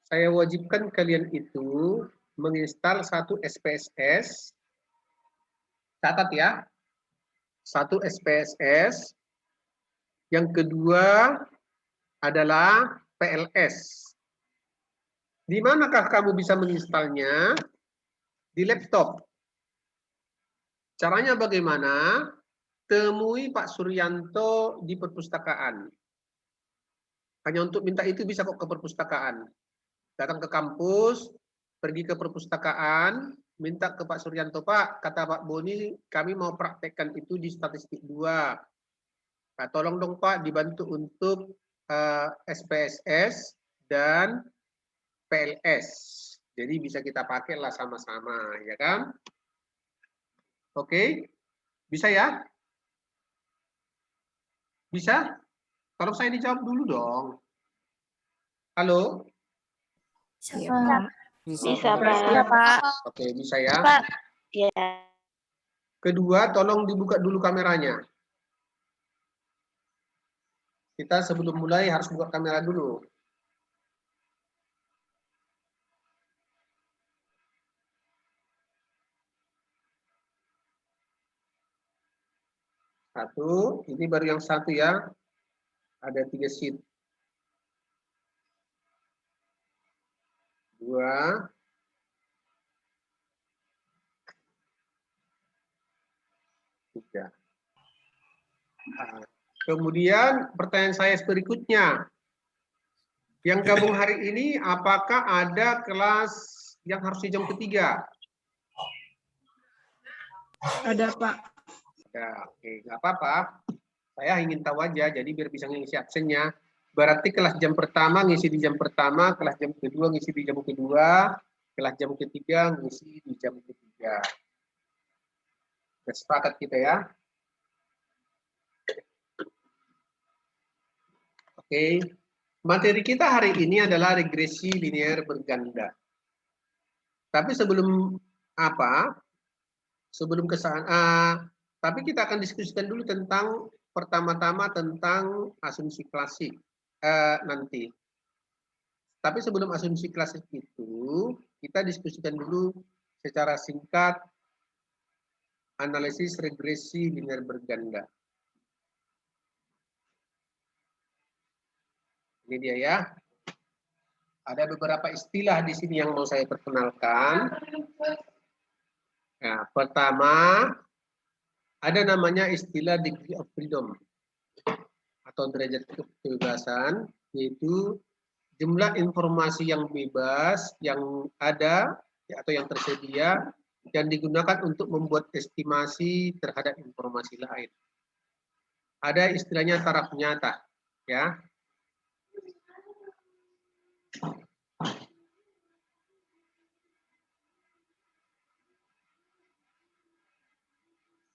saya wajibkan kalian itu menginstal satu SPSS. Catat ya, satu SPSS. Yang kedua adalah PLS. Di manakah kamu bisa menginstalnya? Di laptop. Caranya bagaimana? Temui Pak Suryanto di perpustakaan. Hanya untuk minta itu bisa kok ke perpustakaan. Datang ke kampus, pergi ke perpustakaan, minta ke Pak Suryanto, Pak, kata Pak Boni, kami mau praktekkan itu di statistik 2. Nah, tolong dong Pak dibantu untuk SPSS dan PLS. Jadi bisa kita pakailah sama-sama, ya kan? Oke, bisa ya? Bisa? Kalau saya dijawab dulu dong. Halo? Siap. Bisa, Pak. Oke, bisa ya. Pak. Ya. Kedua, tolong dibuka dulu kameranya. Kita sebelum mulai harus buka kamera dulu. Satu, ini baru yang satu ya. Ada 3 sheet. 2. 3. Nah, kemudian pertanyaan saya berikutnya. Yang gabung hari ini, apakah ada kelas yang harus di jam ketiga? Ada, Pak. Ya, oke, nggak apa-apa. Saya ingin tahu aja, jadi biar bisa ngisi absennya. Berarti kelas jam pertama ngisi di jam pertama, kelas jam kedua ngisi di jam kedua, kelas jam ketiga ngisi di jam ketiga. Sudah sepakat kita ya? Oke, materi kita hari ini adalah regresi linear berganda. Tapi sebelum apa? Sebelum kesana, tapi kita akan diskusikan dulu tentang pertama-tama tentang asumsi klasik nanti. Tapi sebelum asumsi klasik itu, kita diskusikan dulu secara singkat analisis regresi linear berganda. Ini dia ya. Ada beberapa istilah di sini yang mau saya perkenalkan. Nah, pertama, ada namanya istilah degree of freedom atau derajat kebebasan, yaitu jumlah informasi yang bebas yang ada atau yang tersedia dan digunakan untuk membuat estimasi terhadap informasi lain. Ada istilahnya taraf nyata, ya.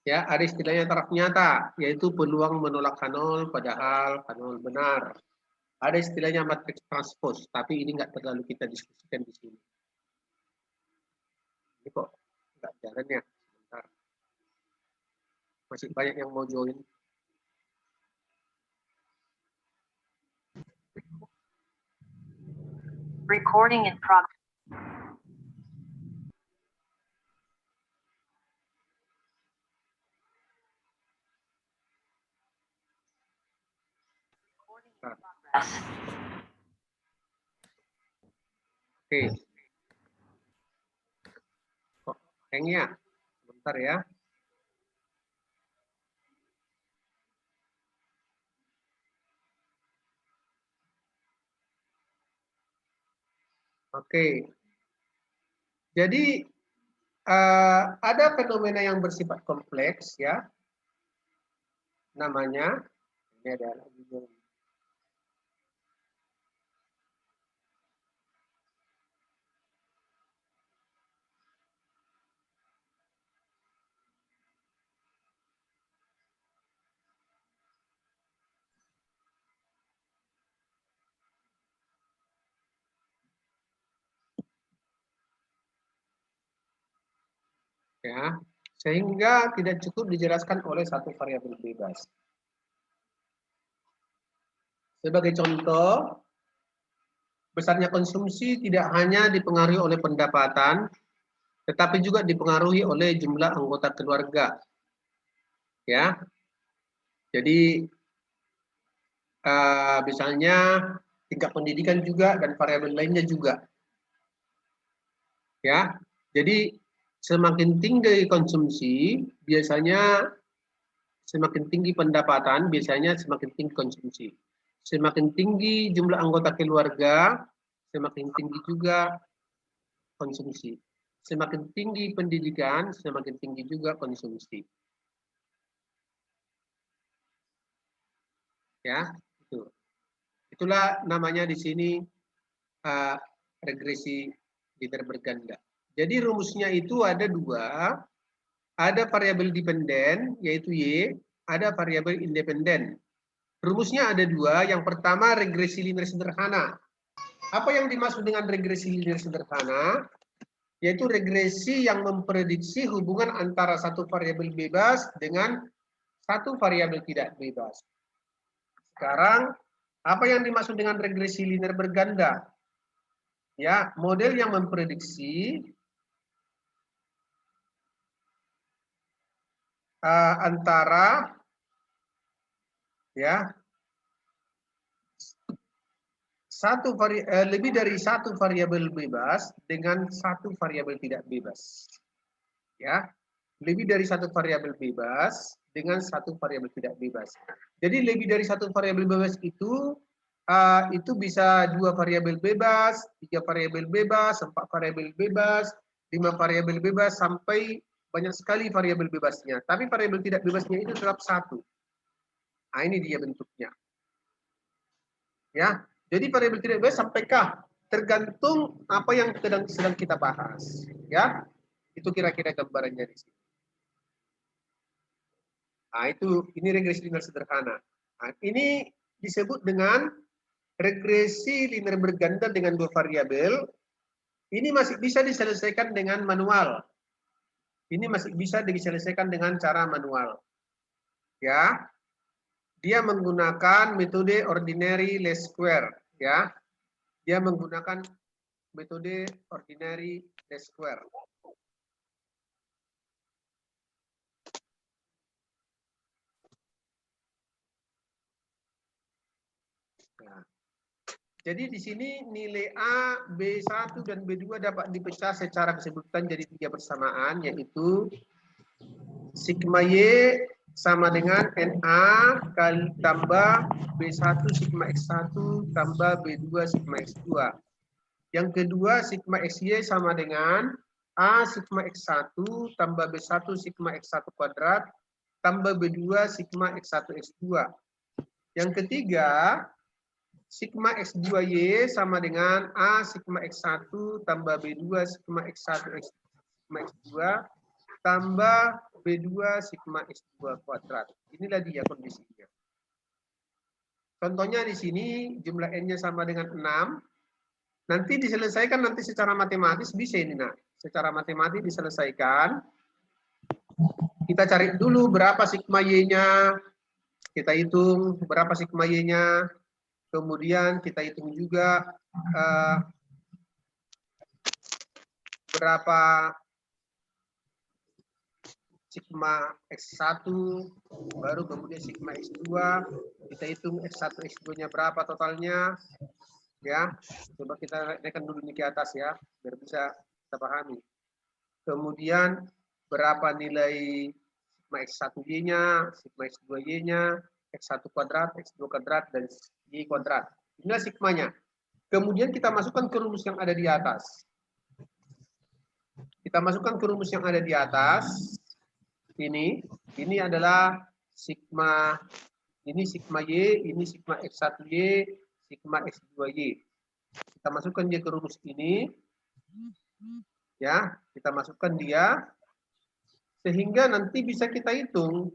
Ya, ada istilahnya taraf nyata, yaitu peluang menolak H0 padahal H0 benar. Ada istilahnya matriks transpose, tapi ini nggak terlalu kita diskusikan di sini. Ini kok nggak jalan ya? Sebentar. Masih banyak yang mau join. Recording in progress. Oke. Kok hang ya? Sebentar ya. Oke. Jadi ada fenomena yang bersifat kompleks ya. Namanya ini ada ya, sehingga tidak cukup dijelaskan oleh satu variabel bebas. Sebagai contoh, besarnya konsumsi tidak hanya dipengaruhi oleh pendapatan, tetapi juga dipengaruhi oleh jumlah anggota keluarga. Ya, jadi misalnya tingkat pendidikan juga dan variabel lainnya juga. Ya, jadi semakin tinggi konsumsi, biasanya semakin tinggi pendapatan, biasanya semakin tinggi konsumsi. Semakin tinggi jumlah anggota keluarga, semakin tinggi juga konsumsi. Semakin tinggi pendidikan, semakin tinggi juga konsumsi. Ya, itu. Itulah namanya di sini regresi linear berganda. Jadi rumusnya itu ada dua, ada variabel dependen yaitu Y, ada variabel independen. Rumusnya ada dua. Yang pertama regresi linear sederhana. Apa yang dimaksud dengan regresi linear sederhana? Yaitu regresi yang memprediksi hubungan antara satu variabel bebas dengan satu variabel tidak bebas. Sekarang, apa yang dimaksud dengan regresi linear berganda? Ya, model yang memprediksi antara ya lebih dari satu variabel bebas dengan satu variabel tidak bebas. Ya, lebih dari satu variabel bebas dengan satu variabel tidak bebas. Jadi lebih dari satu variabel bebas itu bisa 2 variabel bebas, 3 variabel bebas, 4 variabel bebas, 5 variabel bebas, sampai banyak sekali variabel bebasnya. Tapi variabel tidak bebasnya itu tetap satu. Nah, ini dia bentuknya. Ya, jadi variabel tidak bebas sampaikah? Tergantung apa yang sedang kita bahas. Ya, itu kira-kira gambarannya di sini. Nah, ini regresi linear sederhana. Nah, ini disebut dengan regresi linear berganda dengan 2 variabel. Ini masih bisa diselesaikan dengan manual. Ini masih bisa diselesaikan dengan cara manual. Ya. Dia menggunakan metode ordinary least square, ya. Dia menggunakan metode ordinary least square. Nah, jadi di sini nilai A, B1 dan B2 dapat dipecah secara kesebutan jadi 3 bersamaan, yaitu sigma Y sama dengan NA kali tambah B1 sigma X1 tambah B2 sigma X2. Yang kedua sigma XY sama dengan A sigma X1 tambah B1 sigma X1 kuadrat tambah B2 sigma X1 X2. Yang ketiga sigma X2Y sama dengan A sigma X1 tambah B2 sigma X1 sigma X2 tambah B2 sigma X2 kuadrat. Inilah dia kondisinya. Contohnya di sini jumlah N-nya sama dengan 6. Nanti diselesaikan nanti secara matematis bisa ini, nah. Secara matematis diselesaikan. Kita cari dulu berapa sigma Y-nya. Kita hitung berapa sigma Y-nya. Kemudian kita hitung juga berapa sigma X1, baru kemudian sigma X2, kita hitung X1, X2-nya berapa totalnya, ya. Coba kita naikkan dulu ini ke atas ya, biar bisa kita pahami. Kemudian berapa nilai sigma X1Y-nya, sigma X2Y-nya, X1 kuadrat, X2 kuadrat, dan Y kuadrat. Inilah sigmanya. Kemudian kita masukkan ke rumus yang ada di atas. Kita masukkan ke rumus yang ada di atas. Ini adalah sigma, ini sigma Y, ini sigma X1Y, sigma X2Y. Kita masukkan dia ke rumus ini. Ya, kita masukkan dia sehingga nanti bisa kita hitung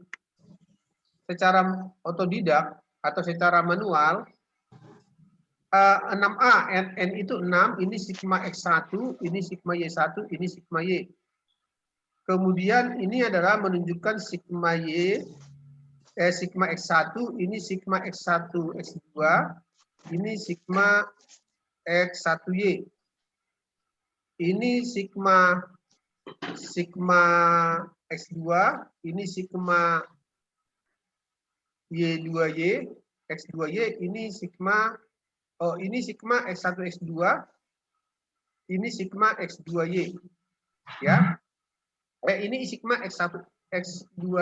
secara otodidak atau secara manual. 6A, N itu 6, ini sigma X1, ini sigma Y1, ini sigma Y. Kemudian ini adalah menunjukkan sigma Y, sigma X1, ini sigma X1, X2, ini sigma X1Y. Ini sigma X2, ini sigma Y2Y, X2Y, ini sigma X1 X2, ini sigma X2Y. Ya. Ini sigma X1 X2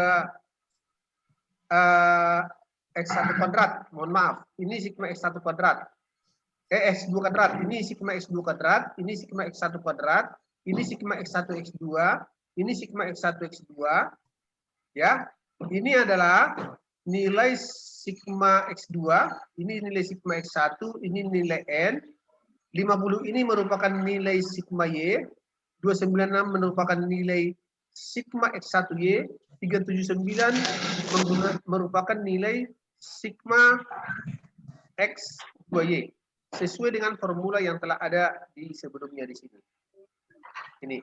X1 kuadrat, mohon maaf. Ini sigma X1 kuadrat. X2 kuadrat, ini sigma X2 kuadrat, ini sigma X1 kuadrat, ini sigma X1 X2, ini sigma X1 X2, ya. Ini adalah nilai sigma X2, ini nilai sigma X1, ini nilai N. 50 ini merupakan nilai sigma Y, 296 merupakan nilai sigma X1Y, 379 merupakan nilai sigma X2Y. Sesuai dengan formula yang telah ada di sebelumnya di sini. Ini.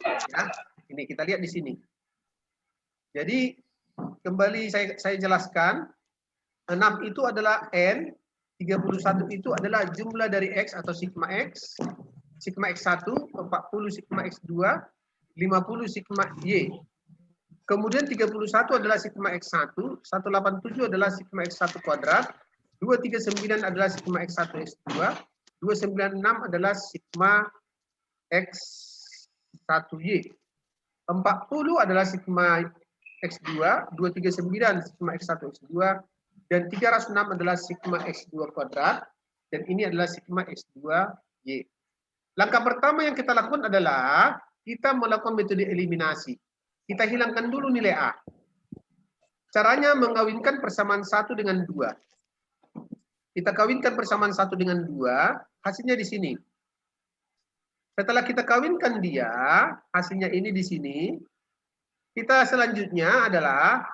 Ya, ini kita lihat di sini. Jadi kembali saya jelaskan, 6 itu adalah N, 31 itu adalah jumlah dari X atau sigma X, sigma X1, 40 sigma X2, 50 sigma Y. Kemudian 31 adalah sigma X1, 187 adalah sigma X1 kuadrat, 239 adalah sigma X1 X2, 296 adalah sigma X1Y. 40 adalah sigma X2, 239 sigma X1 X2, dan 306 adalah sigma X2 kuadrat, dan ini adalah sigma X2Y. Langkah pertama yang kita lakukan adalah kita melakukan metode eliminasi. Kita hilangkan dulu nilai A. Caranya mengawinkan persamaan 1 dengan 2. Kita kawinkan persamaan 1 dengan 2, hasilnya di sini. Setelah kita kawinkan dia, hasilnya ini di sini. Kita selanjutnya adalah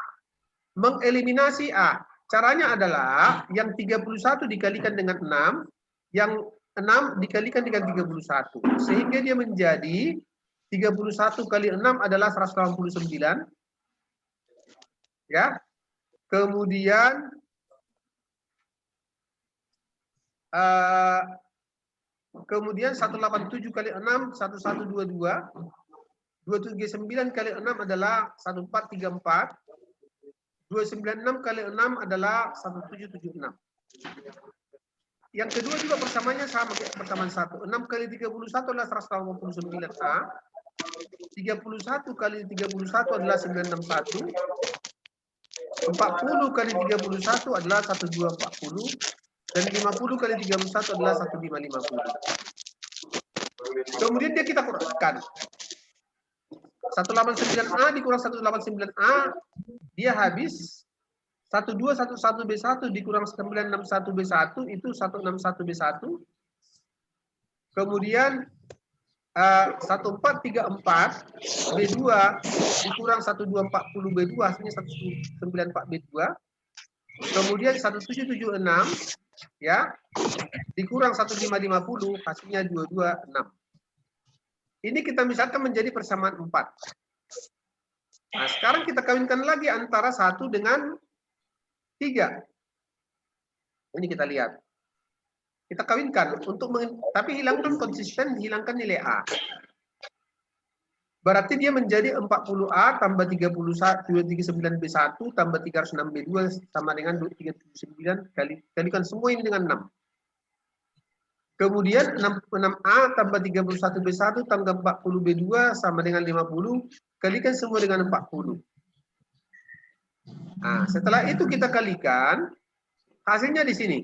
mengeliminasi A. Caranya adalah yang 31 dikalikan dengan 6, yang 6 dikalikan dengan 31. Sehingga dia menjadi 31 kali 6 adalah 189. Ya. Kemudian kemudian 187 kali 6 1122, 239 kali 6 adalah 1434, 296 kali 6 adalah 1776. Yang kedua juga persamaannya sama kayak persamaan 1. 6 kali 31 adalah 189A, 31 kali 31 adalah 961, 40 kali 31 adalah 1240, dan 50 kali 31 adalah 1550. Kemudian dia kita kurangkan. 189A dikurang 189A, dia habis 1211B1 dikurang 961B1 itu 161B1. Kemudian 1434B2 dikurang 1240B2 hasilnya 194B2. Kemudian 1776 ya dikurang 1550 hasilnya 226. Ini kita misalkan menjadi persamaan 4. Nah, sekarang kita kawinkan lagi antara 1 dengan 3. Ini kita lihat. Kita kawinkan tapi hilangkan konsisten, hilangkan nilai A. Berarti dia menjadi 40A tambah 239B1 tambah 306B2 sama dengan 379 kalikan semua ini dengan 6. Kemudian 6A tambah 31B1 tambah 40B2 sama dengan 50, kalikan semua dengan 40. Nah, setelah itu kita kalikan, hasilnya di sini.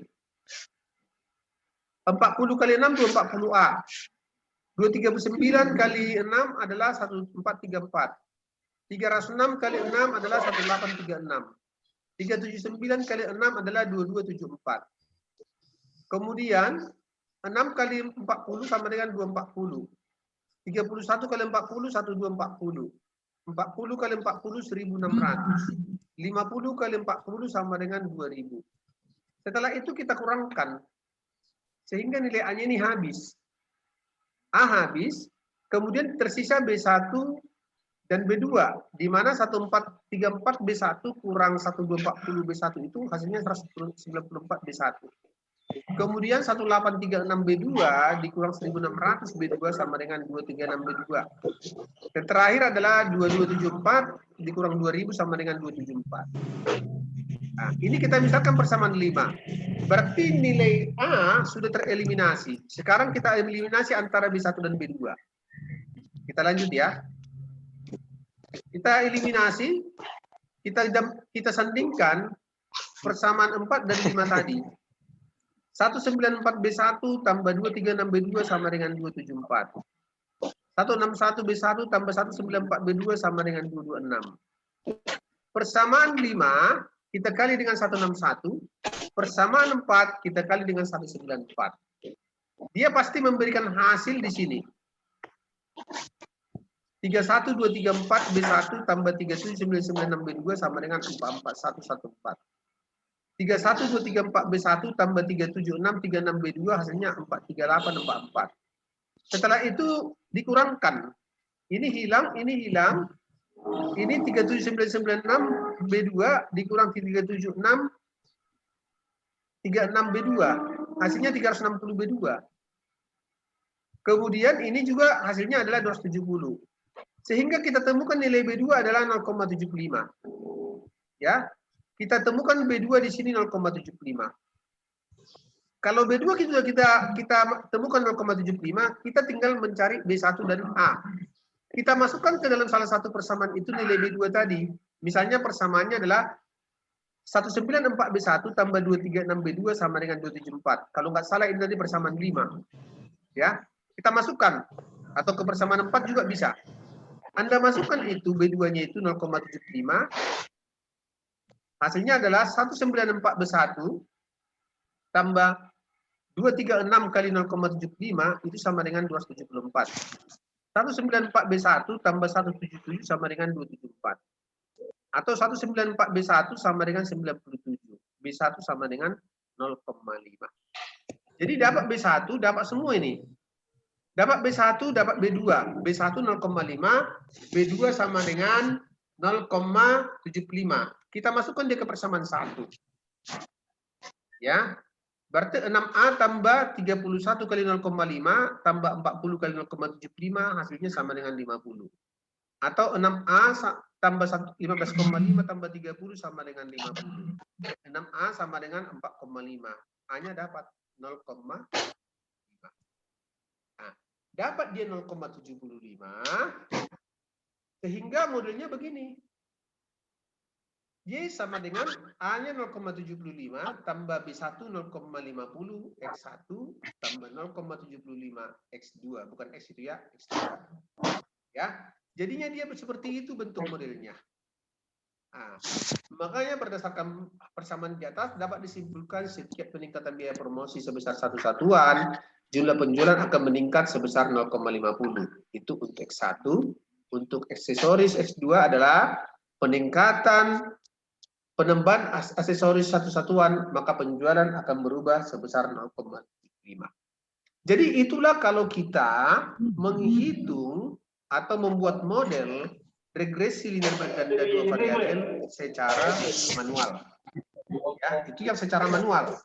40 kali 6, 240A. 239 kali 6 adalah 1434. 306 kali 6 adalah 1836. 379 kali 6 adalah 2274. Kemudian 6 kali 40 sama dengan 240. 31 kali 40 1240. 40 kali 40 1600. 50 kali 40 sama dengan 2000. Setelah itu kita kurangkan sehingga nilai A-nya ini habis. A habis, kemudian tersisa B1 dan B2, di mana 1434 B1 kurang 1240 B1 itu hasilnya 194 B1. Kemudian 1836B2 dikurang 1600 B2 sama dengan 236B2. Dan terakhir adalah 2274 dikurang 2000 sama dengan 274. Nah, ini kita misalkan persamaan 5. Berarti nilai A sudah tereliminasi. Sekarang kita eliminasi antara B1 dan B2. Kita lanjut ya. Kita eliminasi, kita sandingkan persamaan 4 dan 5 tadi. 194B1 tambah 236B2 sama dengan 274. 161B1 tambah 194B2 sama dengan 226. Persamaan 5 kita kali dengan 161. Persamaan 4 kita kali dengan 194. Dia pasti memberikan hasil di sini. 31234B1 tambah 37996B2 sama dengan 44114. 31234B1 tambah 37636B2 hasilnya 43844. Setelah itu dikurangkan. Ini hilang, ini hilang. Ini 37996B2 dikurang 37636B2. Hasilnya 360B2. Kemudian ini juga hasilnya adalah 270. Sehingga kita temukan nilai B2 adalah 0,75. Ya. Kita temukan B2 di sini 0,75. Kalau B2 kita temukan 0,75, kita tinggal mencari B1 dan A. Kita masukkan ke dalam salah satu persamaan itu nilai B2 tadi. Misalnya persamaannya adalah 194B1 tambah 236B2 sama dengan 274. Kalau nggak salah ini tadi persamaan 5. Ya, kita masukkan. Atau ke persamaan 4 juga bisa. Anda masukkan itu, B2-nya itu 0,75. Hasilnya adalah 194B1 tambah 236 kali 0,75 itu sama dengan 274. 194B1 tambah 177 sama dengan 274. Atau 194B1 sama dengan 97. B1 sama dengan 0,5. Jadi dapat B1, dapat semua ini. Dapat B1, dapat B2. B1 0,5, B2 sama dengan 0,75. Kita masukkan dia ke persamaan 1. Ya. Berarti 6A tambah 31 kali 0,5 tambah 40 kali 0,75 hasilnya sama dengan 50. Atau 6A tambah 15,5 tambah 30 sama dengan 50. 6A sama dengan 4,5. A-nya dapat 0,5. Nah, dapat dia 0,75 sehingga modelnya begini. Y sama dengan A-nya 0,75 tambah B1 0,50 X1 tambah 0,75 X2. Bukan X itu ya, X2. Ya, jadinya dia seperti itu bentuk modelnya. Nah, makanya berdasarkan persamaan di atas dapat disimpulkan setiap peningkatan biaya promosi sebesar 1 satuan, jumlah penjualan akan meningkat sebesar 0,50. Itu untuk X1. Untuk aksesoris X2 adalah peningkatan penambahan aksesoris 1 satuan, maka penjualan akan berubah sebesar 0,5. Jadi itulah kalau kita menghitung atau membuat model regresi linear berganda 2 variabel secara manual. Ya, itu yang secara manual.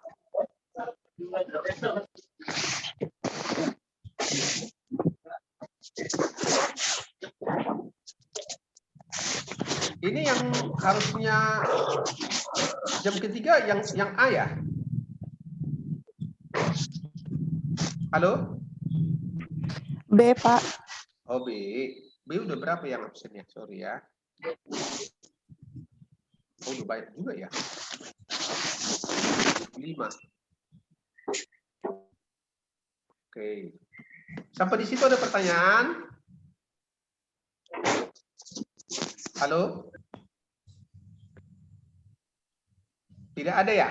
Ini yang harusnya jam ketiga yang A ya. Halo? B, Pak. Oh, B. B udah berapa yang absennya? Sorry ya. Oh, udah banyak juga ya. 5. Oke. Sampai di situ ada pertanyaan? Halo? Tidak ada ya?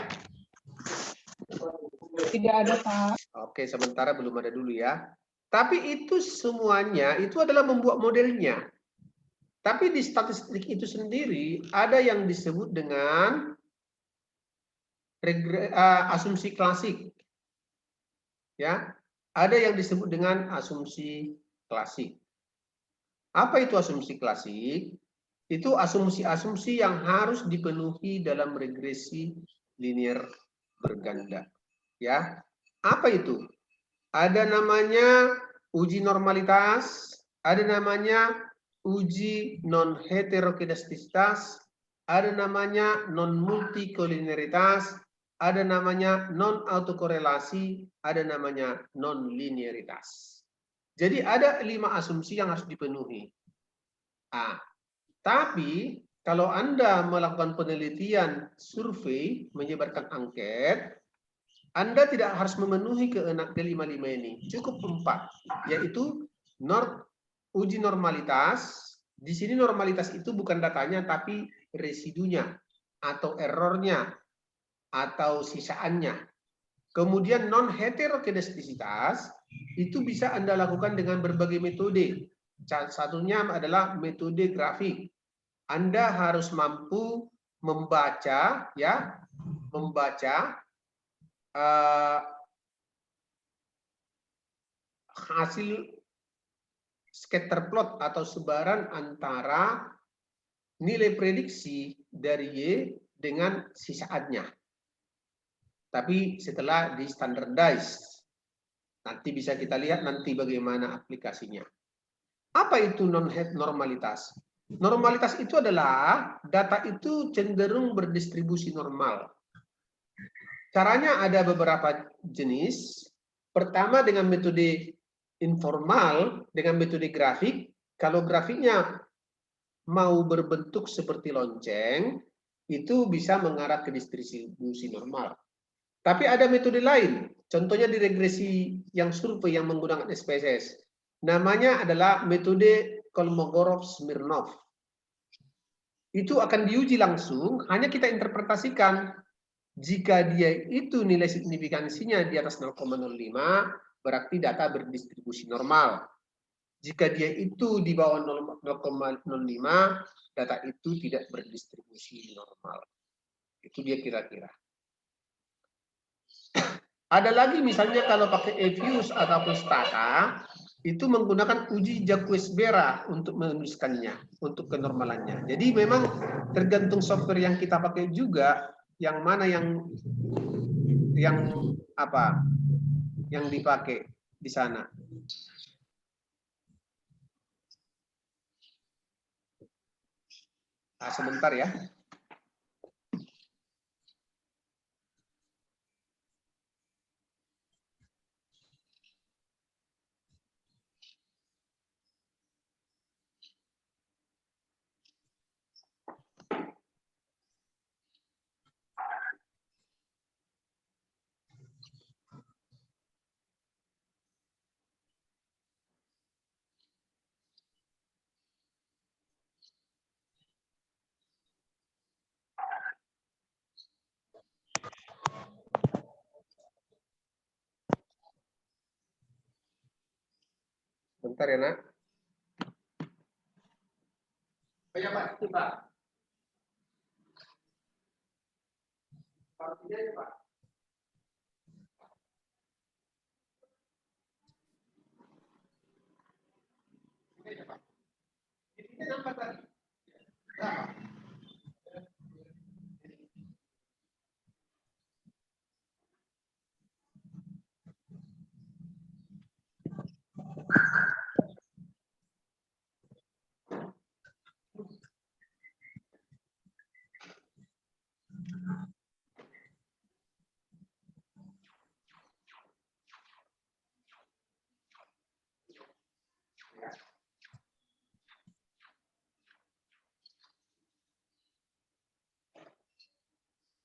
Tidak ada, Pak. Oke, sementara belum ada dulu ya. Tapi itu semuanya, itu adalah membuat modelnya. Tapi di statistik itu sendiri, ada yang disebut dengan asumsi klasik. Ya, ada yang disebut dengan asumsi klasik. Apa itu asumsi klasik? Itu asumsi-asumsi yang harus dipenuhi dalam regresi linear berganda. Ya, apa itu? Ada namanya uji normalitas, ada namanya uji non heterokedastisitas, ada namanya non multikolineritas, ada namanya non autokorelasi, ada namanya non linearitas. Jadi ada 5 asumsi yang harus dipenuhi. Tapi kalau Anda melakukan penelitian survei, menyebarkan angket, Anda tidak harus memenuhi ke-5 ini, cukup 4, yaitu uji normalitas. Di sini normalitas itu bukan datanya, tapi residunya, atau errornya, atau sisaannya. Kemudian non heterokedastisitas, itu bisa Anda lakukan dengan berbagai metode. Salah satunya adalah metode grafik. Anda harus mampu membaca, ya, hasil scatter plot atau sebaran antara nilai prediksi dari Y dengan sisaannya. Tapi setelah di standardize, nanti bisa kita lihat nanti bagaimana aplikasinya. Apa itu non-normalitas? Normalitas itu adalah data itu cenderung berdistribusi normal. Caranya ada beberapa jenis. Pertama dengan metode informal, dengan metode grafik. Kalau grafiknya mau berbentuk seperti lonceng, itu bisa mengarah ke distribusi normal. Tapi ada metode lain, contohnya di regresi yang survei yang menggunakan SPSS. Namanya adalah metode Kolmogorov-Smirnov. Itu akan diuji langsung, hanya kita interpretasikan. Jika dia itu nilai signifikansinya di atas 0,05, berarti data berdistribusi normal. Jika dia itu di bawah 0,05, data itu tidak berdistribusi normal. Itu dia kira-kira. Ada lagi misalnya kalau pakai EViews ataupun Stata, itu menggunakan uji Jacques-Bera untuk menuliskannya, untuk kenormalannya. Jadi memang tergantung software yang kita pakai juga, yang mana yang dipakai di sana. Nah, sebentar ya. Bentar ya, Nak. Ya, Pak, itu, Pak. Partinya ya, Pak. Ini ya, Pak. Ini apa tadi? Berapa?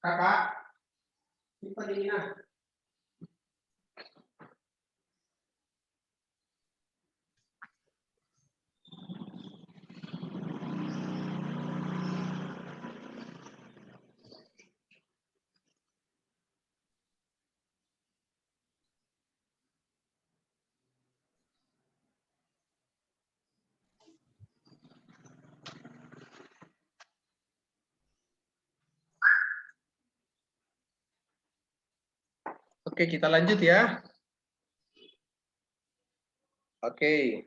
Kakak, simpan ini nah. Oke, kita lanjut ya. Oke.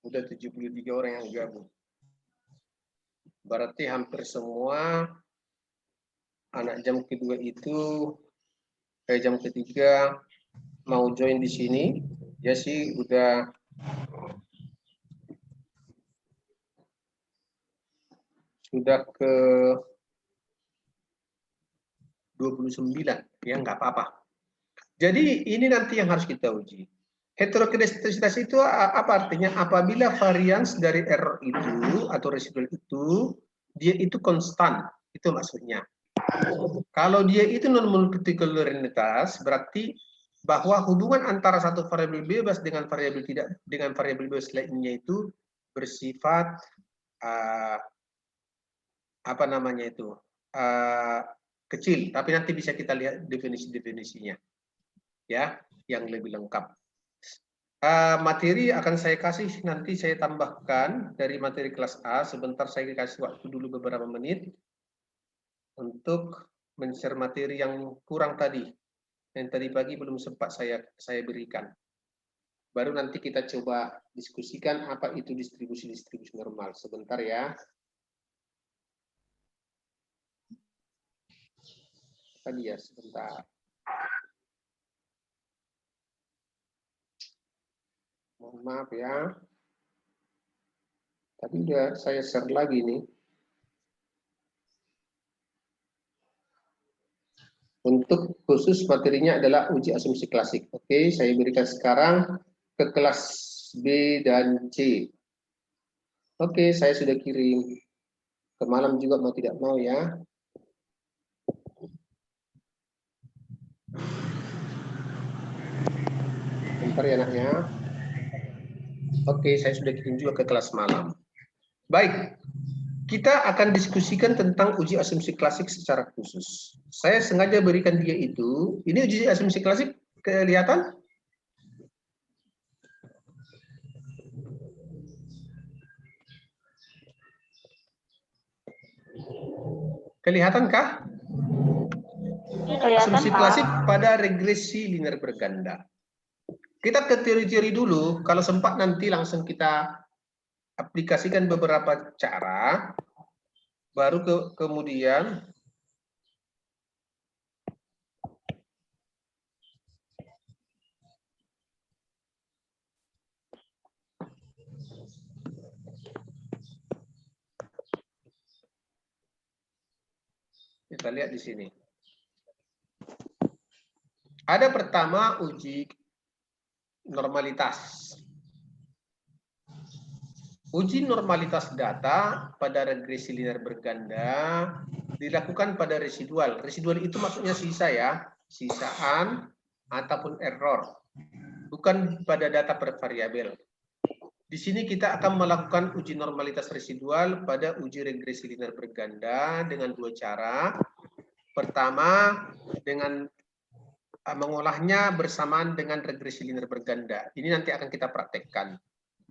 Udah 73 orang yang gabung. Berarti hampir semua anak jam kedua itu jam ketiga mau join di sini. Ya sih udah ke 29 ya, nggak apa-apa. Jadi ini nanti yang harus kita uji. Heterogeneisitas itu apa artinya? Apabila varians dari error itu atau residual itu dia itu konstan, itu maksudnya. Kalau dia itu non multikolorialitas berarti bahwa hubungan antara satu variabel bebas dengan variabel bebas lainnya itu bersifat apa namanya itu kecil, tapi nanti bisa kita lihat definisinya ya yang lebih lengkap. Materi akan saya kasih, nanti saya tambahkan dari materi kelas A. Sebentar saya kasih waktu dulu beberapa menit untuk men-share materi yang kurang tadi, yang tadi pagi belum sempat saya berikan. Baru nanti kita coba diskusikan apa itu distribusi normal. Sebentar ya. Tadi ya, sebentar. Mohon maaf ya. Tadi udah saya share lagi nih. Untuk khusus materinya adalah uji asumsi klasik. Oke, saya berikan sekarang ke kelas B dan C. Oke, saya sudah kirim. Ke malam juga mau tidak mau ya. Bentar ya anaknya. Oke, saya sudah kirim juga ke kelas malam. Baik, kita akan diskusikan tentang uji asumsi klasik secara khusus. Saya sengaja berikan dia itu. Ini uji asumsi klasik kelihatan? Kelihatankah? Kelihatan, Asumsi Pak. klasik pada regresi linear berganda. Kita ke teori-teori dulu, kalau sempat nanti langsung kita aplikasikan beberapa cara, baru kemudian kita lihat di sini. Ada pertama uji normalitas. Uji normalitas data pada regresi linear berganda dilakukan pada residual. Residual itu maksudnya sisa ya, sisaan ataupun error. Bukan pada data per variabel. Di sini kita akan melakukan uji normalitas residual pada uji regresi linear berganda dengan dua cara. Pertama, dengan mengolahnya bersamaan dengan regresi linear berganda. Ini nanti akan kita praktekkan.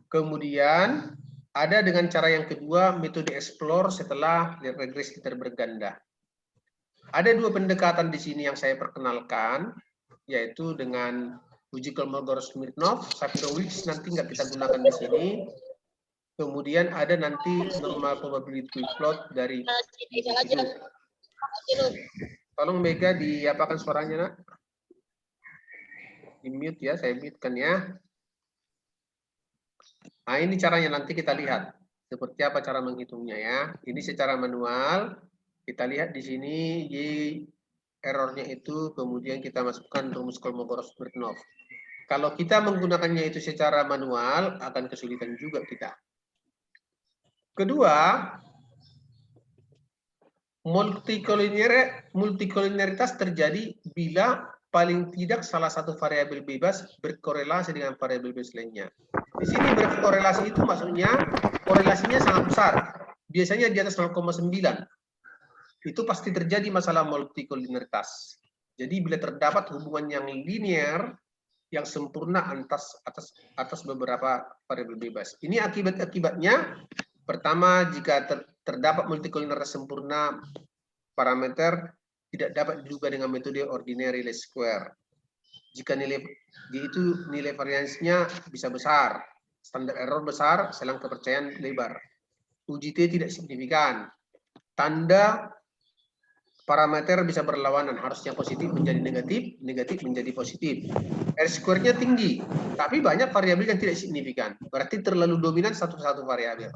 Kemudian ada dengan cara yang kedua, metode explore setelah regresi linear berganda. Ada dua pendekatan di sini yang saya perkenalkan, yaitu dengan uji Kolmogorov-Smirnov, Shapiro-Wilks nanti nggak kita gunakan di sini. Kemudian ada nanti normal probability plot dari individu. Tolong Mega diapakan suaranya, nak? Di mute ya, saya mute kan ya. Nah, ini caranya nanti kita lihat seperti apa cara menghitungnya ya. Ini secara manual. Kita lihat di sini di errornya itu, kemudian kita masukkan rumus Kolmogorov-Smirnov. Kalau kita menggunakannya itu secara manual, akan kesulitan juga kita. Kedua, multikoliniaritas terjadi bila paling tidak salah satu variabel bebas berkorelasi dengan variabel bebas lainnya. Di sini berkorelasi itu maksudnya korelasinya sangat besar. Biasanya di atas 0,9. Itu pasti terjadi masalah multikoliniaritas. Jadi bila terdapat hubungan yang linear, yang sempurna atas beberapa variabel bebas. Ini akibatnya. Pertama, jika terdapat multikoliniaritas sempurna, parameter tidak dapat diduga dengan metode ordinary least square. Jika nilai variansinya bisa besar, standar error besar, selang kepercayaan lebar. Uji T tidak signifikan. Tanda parameter bisa berlawanan, harusnya positif menjadi negatif, negatif menjadi positif. R-square-nya tinggi, tapi banyak variabel yang tidak signifikan, berarti terlalu dominan satu variabel.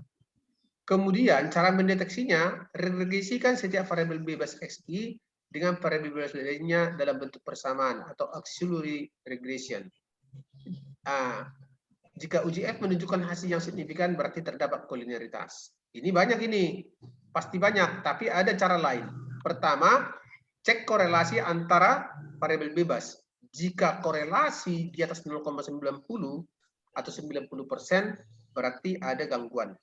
Kemudian cara mendeteksinya, regresikan setiap variabel bebas XI dengan variabel bebas lainnya dalam bentuk persamaan atau auxiliary regression. Jika uji F menunjukkan hasil yang signifikan, berarti terdapat kolineritas. Ini banyak ini, pasti banyak, tapi ada cara lain. Pertama, cek korelasi antara variabel bebas. Jika korelasi di atas 0,90 atau 90%, berarti ada gangguan.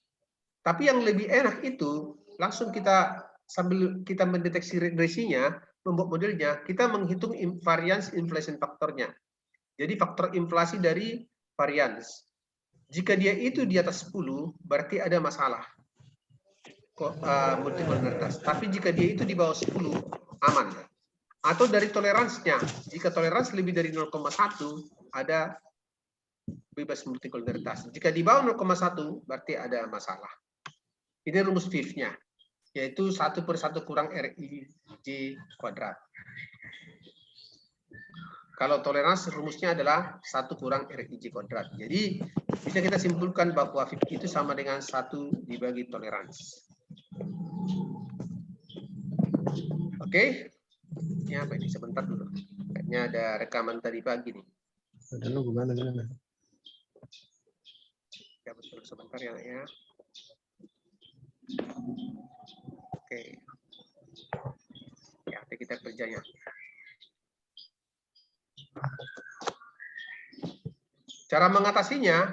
Tapi yang lebih enak itu, langsung kita sambil kita mendeteksi regresinya, membuat modelnya, kita menghitung variance inflation faktornya. Jadi faktor inflasi dari variance. Jika dia itu di atas 10, berarti ada masalah multikolinitas. Tapi jika dia itu di bawah 10, aman. Atau dari toleransinya. Jika toleransi lebih dari 0,1, ada bebas multikolinitas. Jika di bawah 0,1, berarti ada masalah. Ini rumus fifth-nya, yaitu 1/1 kurang RIJ kuadrat. Kalau toleransi rumusnya adalah 1 kurang RIJ kuadrat. Jadi bisa kita simpulkan bahwa fifth itu sama dengan 1 dibagi toleransi. Oke? Ini apa ini? Sebentar dulu. Kayaknya ada rekaman tadi pagi nih. Ya betul, sebentar ya. Oke. Ya, kita kerjanya. Cara mengatasinya,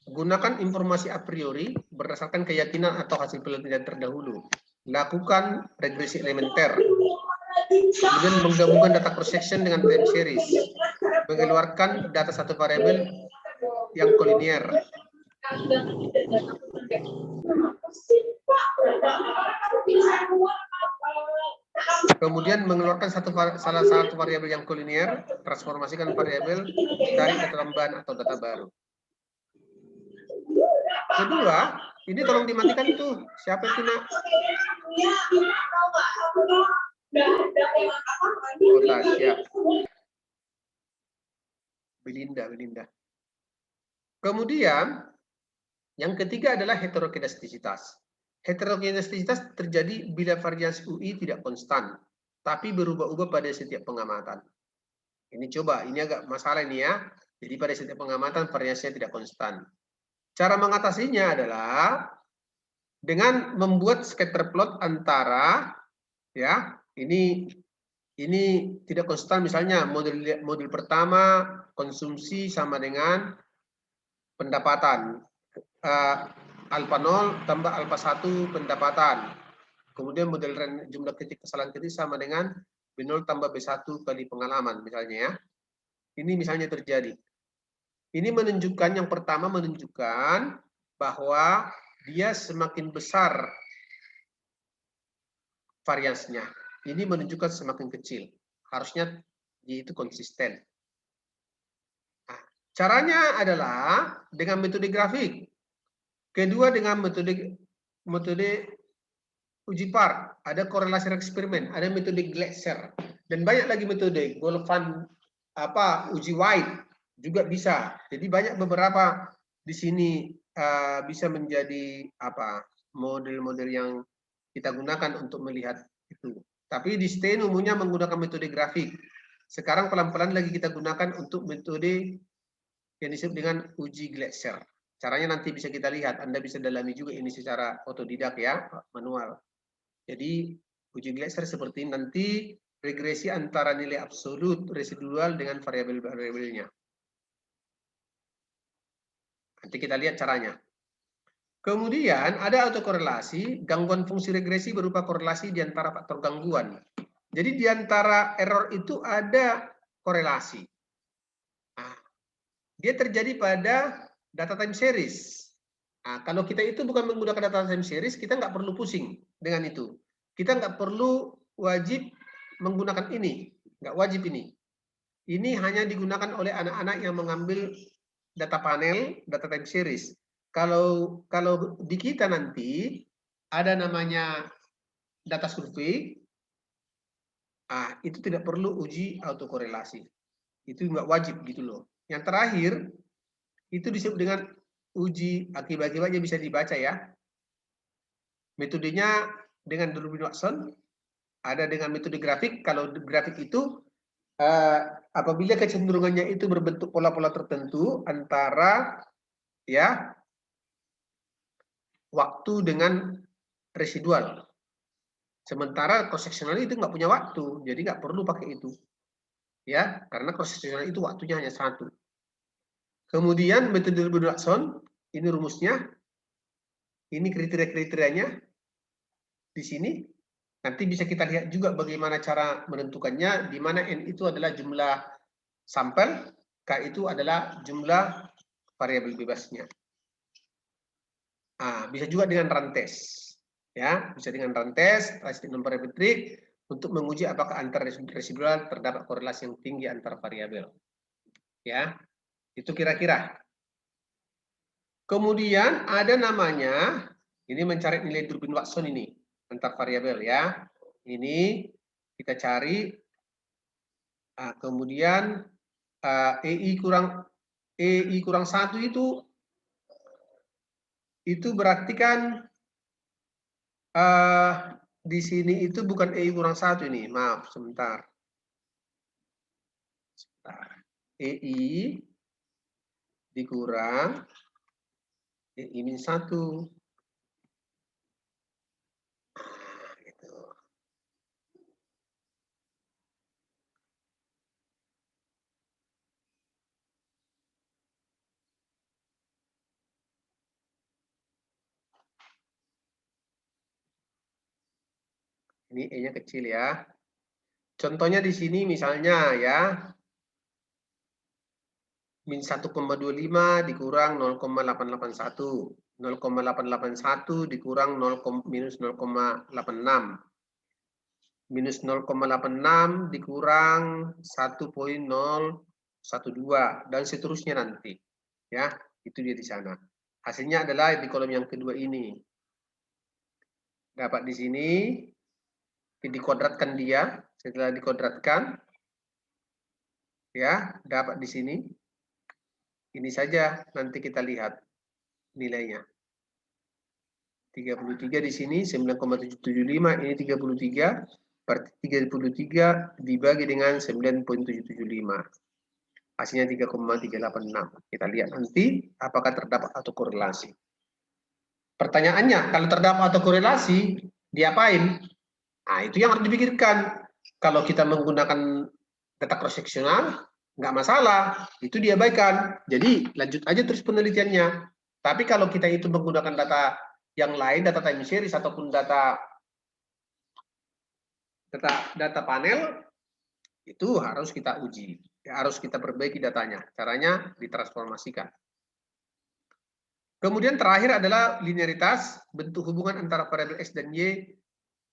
gunakan informasi a priori berdasarkan keyakinan atau hasil penelitian terdahulu. Lakukan regresi elementer. Kemudian menggabungkan data cross section dengan time series. Mengeluarkan data satu variabel yang kolinier. Kemudian mengeluarkan salah satu variabel yang kolinier, transformasikan variabel dari data tambahan atau data baru. Kedua, ini tolong dimatikan tuh. Siapa itu nak? Oh, Tasya. Belinda. Kemudian, yang ketiga adalah heterokedastisitas. Heterokedastisitas terjadi bila variasi UI tidak konstan, tapi berubah-ubah pada setiap pengamatan. Ini coba, ini agak masalah ini ya. Jadi pada setiap pengamatan variasinya tidak konstan. Cara mengatasinya adalah dengan membuat scatter plot antara ya, ini tidak konstan, misalnya model pertama konsumsi sama dengan pendapatan. Alfa 0 tambah alfa 1 pendapatan. Kemudian model jumlah kesalahan kritik sama dengan B0 tambah B1 kali pengalaman misalnya ya. Ini misalnya terjadi. Ini menunjukkan, yang pertama menunjukkan bahwa dia semakin besar variasinya. Ini menunjukkan semakin kecil. Harusnya dia itu konsisten. Nah, caranya adalah dengan metode grafik. Kedua dengan metode uji par, ada korelasi eksperimen, ada metode Gleiser, dan banyak lagi metode Goldfan, uji White juga bisa. Jadi banyak beberapa di sini bisa menjadi model-model yang kita gunakan untuk melihat itu. Tapi di STEN umumnya menggunakan metode grafik. Sekarang pelan-pelan lagi kita gunakan untuk metode yang disebut dengan uji Gleiser. Caranya nanti bisa kita lihat, Anda bisa dalami juga ini secara otodidak ya, manual. Jadi uji Gleiser seperti nanti regresi antara nilai absolut residual dengan variabel-variabelnya. Nanti kita lihat caranya. Kemudian ada autokorelasi, gangguan fungsi regresi berupa korelasi di antara faktor gangguan. Jadi di antara error itu ada korelasi. Nah, dia terjadi pada data time series. Nah, kalau kita itu bukan menggunakan data time series, kita nggak perlu pusing dengan itu. Kita nggak perlu wajib menggunakan ini, nggak wajib ini. Ini hanya digunakan oleh anak-anak yang mengambil data panel, data time series. Kalau di kita nanti ada namanya data survei, itu tidak perlu uji autokorelasi. Itu nggak wajib gitu loh. Yang terakhir, itu disebut dengan uji akibat-akibatnya bisa dibaca ya. Metodenya dengan Durbin Watson, ada dengan metode grafik. Kalau grafik itu apabila kecenderungannya itu berbentuk pola-pola tertentu antara ya waktu dengan residual. Sementara cross sectional itu nggak punya waktu, jadi nggak perlu pakai itu. Ya, karena cross sectional itu waktunya hanya 1. Kemudian metode Durbin Watson, ini rumusnya, ini kriteria-kriterianya di sini. Nanti bisa kita lihat juga bagaimana cara menentukannya, di mana N itu adalah jumlah sampel, K itu adalah jumlah variabel bebasnya. Bisa juga dengan rantes. Ya, bisa dengan rantes, statistik non parametrik, untuk menguji apakah antar residual terdapat korelasi yang tinggi antar variabel. Ya, itu kira-kira. Kemudian ada namanya, ini mencari nilai Durbin Watson ini, antar variabel ya. Ini kita cari, kemudian EI kurang 1 itu berarti kan di sini itu bukan EI kurang 1 ini, maaf sebentar. EI dikurang EI min 1. Gitu. Ini E-nya kecil ya. Contohnya di sini misalnya ya, min 1,25 dikurang 0,881. 0,881 dikurang minus 0,86. Minus 0,86 dikurang 1,012 dan seterusnya nanti. Ya, itu dia di sana. Hasilnya adalah di kolom yang kedua ini. Dapat di sini, dikuadratkan dia, setelah dikuadratkan, ya, dapat di sini. Ini saja nanti kita lihat nilainya. 33 di sini, 9,775, ini 33, berarti 33 dibagi dengan 9,775. Hasilnya 3,386. Kita lihat nanti apakah terdapat autokorelasi. Pertanyaannya, kalau terdapat autokorelasi, diapain? Itu yang harus dipikirkan. Kalau kita menggunakan data cross-sectional, nggak masalah, itu diabaikan. Jadi lanjut aja terus penelitiannya. Tapi kalau kita itu menggunakan data yang lain, data time series ataupun data panel, itu harus kita uji. Ya, harus kita perbaiki datanya. Caranya ditransformasikan. Kemudian terakhir adalah linearitas, bentuk hubungan antara variabel X dan Y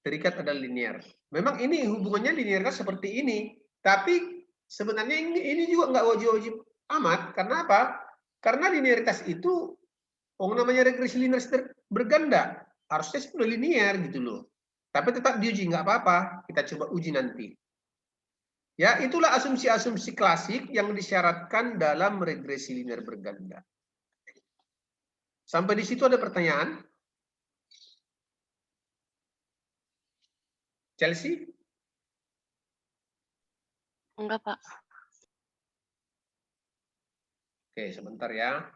terikat adalah linear. Memang ini hubungannya linearitas seperti ini, tapi sebenarnya ini juga nggak wajib-wajib amat. Karena apa? Karena linearitas itu, namanya regresi linear berganda, harusnya sudah linear gitu loh. Tapi tetap diuji, nggak apa-apa. Kita coba uji nanti. Ya, itulah asumsi-asumsi klasik yang disyaratkan dalam regresi linear berganda. Sampai di situ ada pertanyaan? Chelsea? Enggak, Pak. Oke, sebentar ya.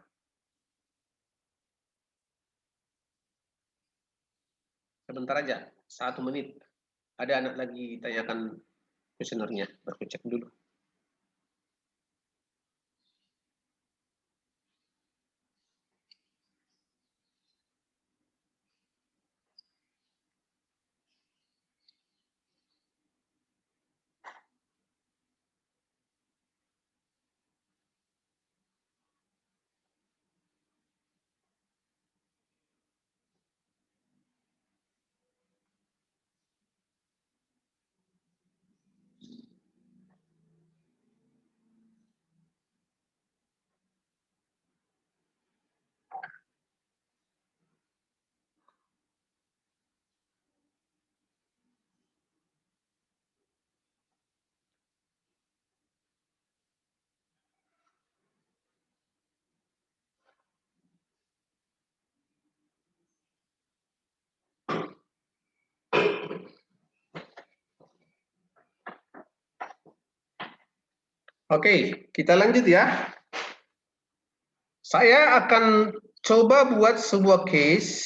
Sebentar aja, 1 menit. Ada anak lagi tanyakan kuesionernya, bercek dulu. Oke, kita lanjut ya. Saya akan coba buat sebuah case,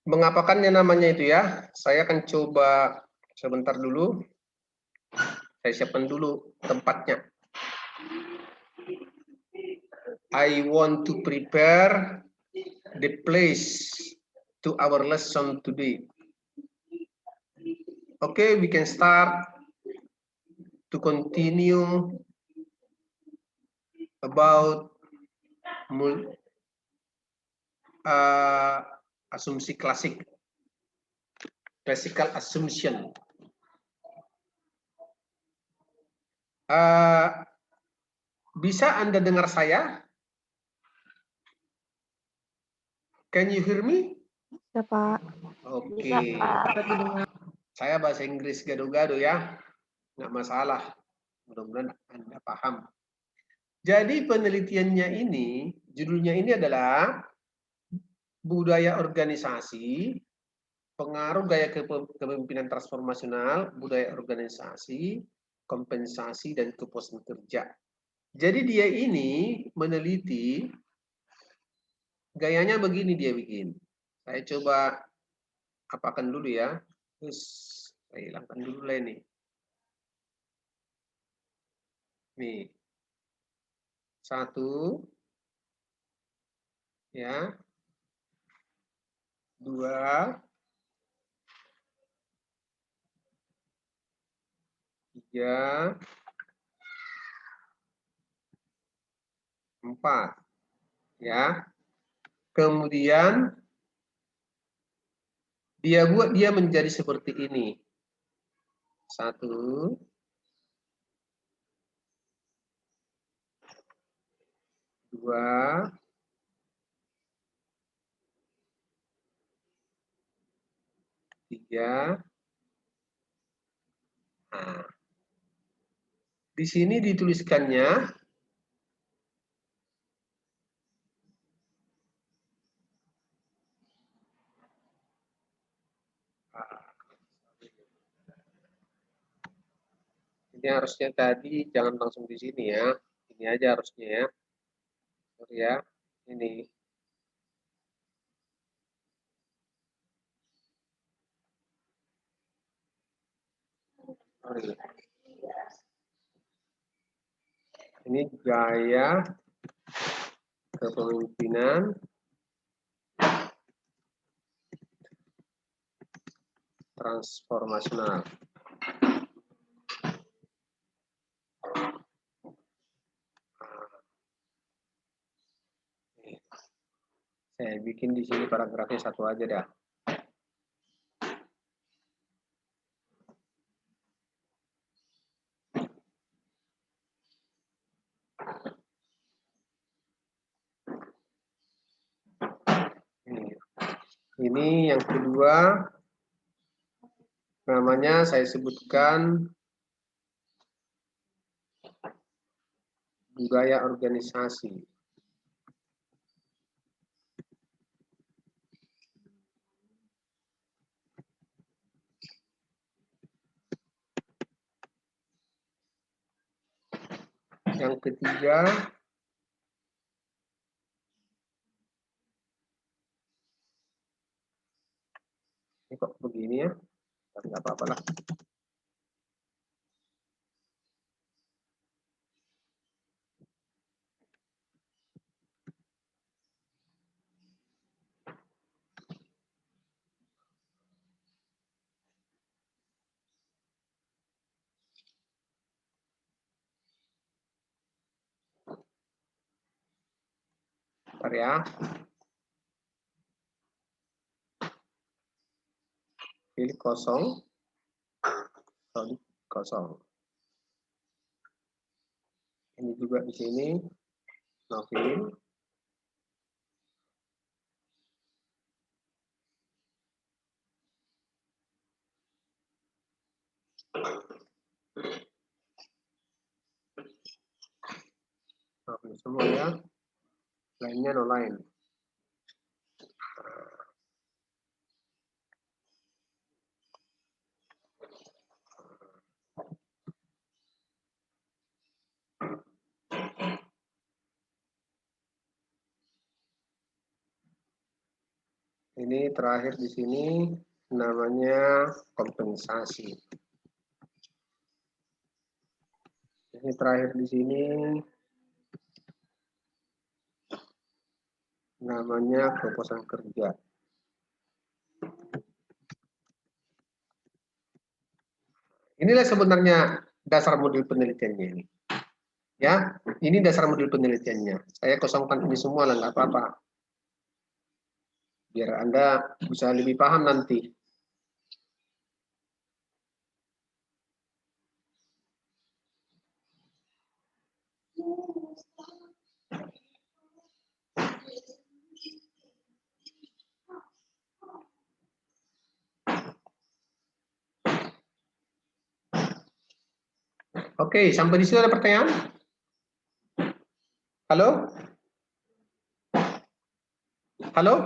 mengapakannya namanya itu ya. Saya akan coba sebentar dulu. Saya siapkan dulu tempatnya. I want to prepare the place to our lesson today. Okay, we can start to continue about asumsi klasik, classical assumption. Bisa Anda dengar saya? Can you hear me? Ya, Pak. Oke. Bisa, Pak. Dapat didengar. Saya bahasa Inggris gado-gado ya. Nggak masalah. Mudah-mudahan Anda paham. Jadi penelitiannya ini, judulnya ini adalah budaya organisasi, pengaruh gaya kepemimpinan transformasional, budaya organisasi, kompensasi, dan kepuasan kerja. Jadi dia ini meneliti, gayanya begini dia bikin. Saya coba apakan dulu ya. Terus saya hilangkan dulu lah ini. Nih. 1, ya. 2, 3, 4, ya. Kemudian dia buat dia menjadi seperti ini. 1, 2, 3. Nah, di sini dituliskannya ini harusnya tadi jangan langsung di sini ya. Ini aja harusnya ya. Sorry ya. Ini. Sorry. Ini gaya kepemimpinan transformasional. Saya bikin di sini paragrafnya satu aja dah. Ini yang kedua, namanya saya sebutkan budaya organisasi. Yang ketiga, ini kok begini ya, tapi nggak apa-apa lah. Bentar ya. Pilih kosong. Kosong. Ini juga di sini. Novel. Novel semua ya. Lainnya no lain. Ini terakhir di sini namanya kompensasi. Ini terakhir di sini namanya proposal kerja. Inilah sebenarnya dasar modul penelitiannya ini. Ya, ini dasar modul penelitiannya. Saya kosongkan ini semua lah, nggak apa-apa. Biar Anda bisa lebih paham nanti. Oke, sampai di sini ada pertanyaan? Halo? Halo?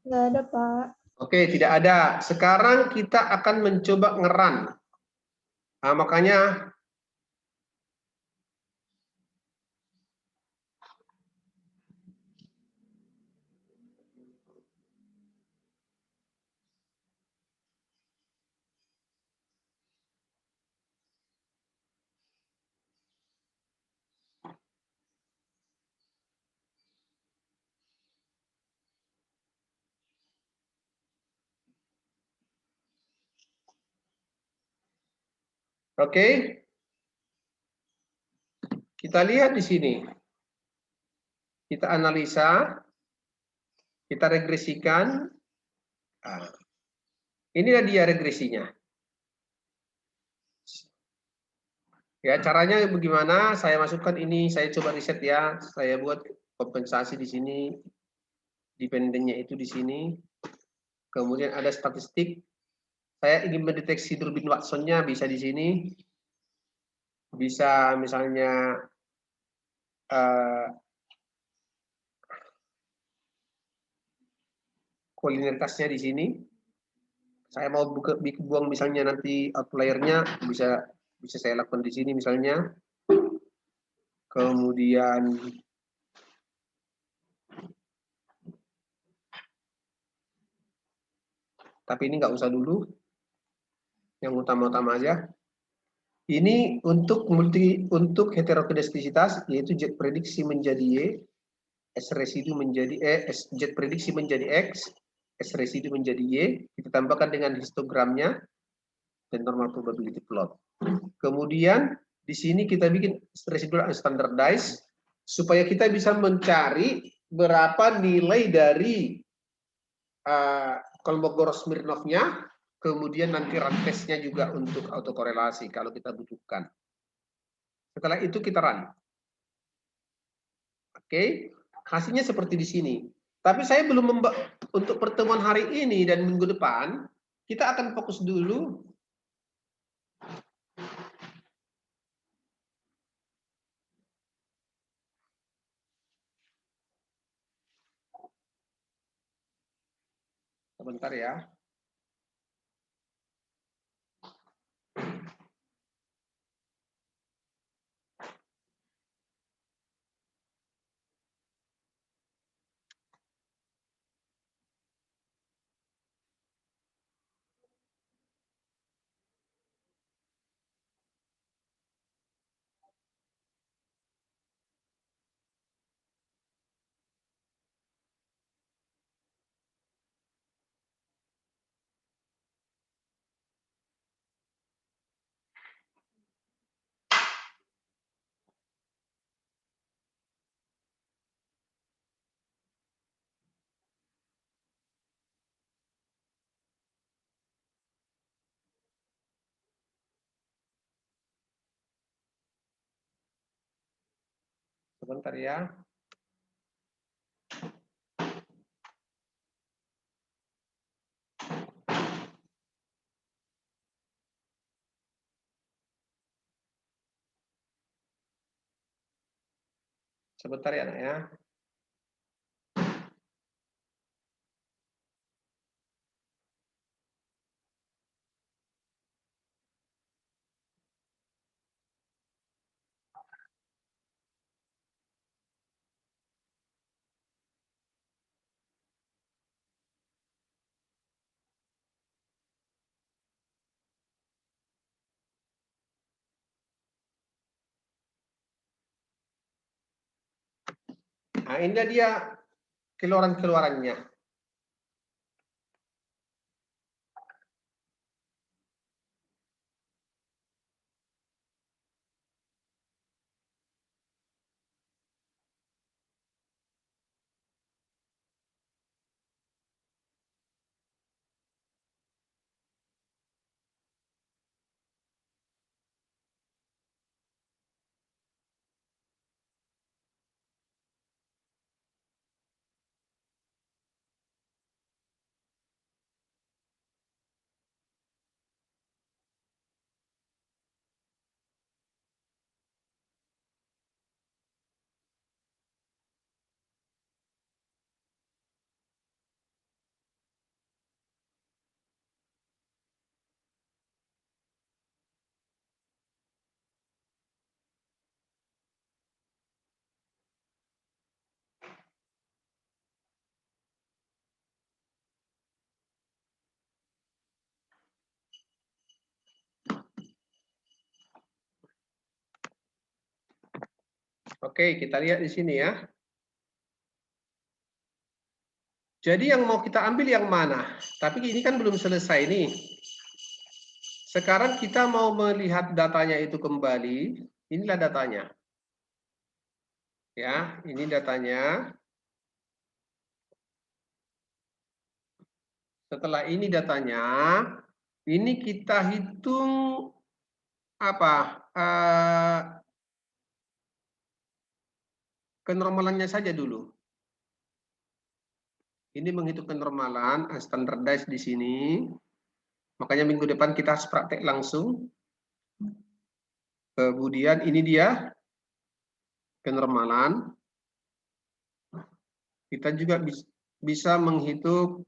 Nggak ada, Pak. Oke, tidak ada. Sekarang kita akan mencoba ngeran. Nah, makanya oke. Kita lihat di sini. Kita analisa, kita regresikan. Nah, inilah dia regresinya. Ya, caranya bagaimana? Saya masukkan ini, saya coba riset ya. Saya buat kompensasi di sini, dependennya itu di sini. Kemudian ada statistik. Saya ingin mendeteksi Durbin Watson-nya bisa di sini. Bisa misalnya kolinitasnya di sini. Saya mau buang misalnya nanti outliernya bisa saya lakukan di sini misalnya. Kemudian tapi ini nggak usah dulu. Yang utama-utama aja. Ini untuk heterokedastisitas yaitu Z prediksi menjadi Y, S residu menjadi Z prediksi menjadi X, S residu menjadi Y, kita tambahkan dengan histogramnya dan normal probability plot. Kemudian di sini kita bikin residual standardized supaya kita bisa mencari berapa nilai dari Kolmogorov-Smirnov-nya, kemudian nanti run-testnya juga untuk autokorelasi kalau kita butuhkan. Setelah itu kita run. Oke, hasilnya seperti di sini. Tapi saya belum untuk pertemuan hari ini dan minggu depan, kita akan fokus dulu sebentar ya. Sebentar ya. Sebentar ya, Nak ya. Nah, inilah dia keluaran-keluarannya. Oke, kita lihat di sini ya. Jadi yang mau kita ambil yang mana? Tapi ini kan belum selesai nih. Sekarang kita mau melihat datanya itu kembali. Inilah datanya. Ya, ini datanya. Setelah ini datanya, ini kita hitung apa? Kenormalannya saja dulu. Ini menghitung kenormalan, standardized di sini. Makanya minggu depan kita harus praktek langsung. Kemudian ini dia kenormalan. Kita juga bisa menghitung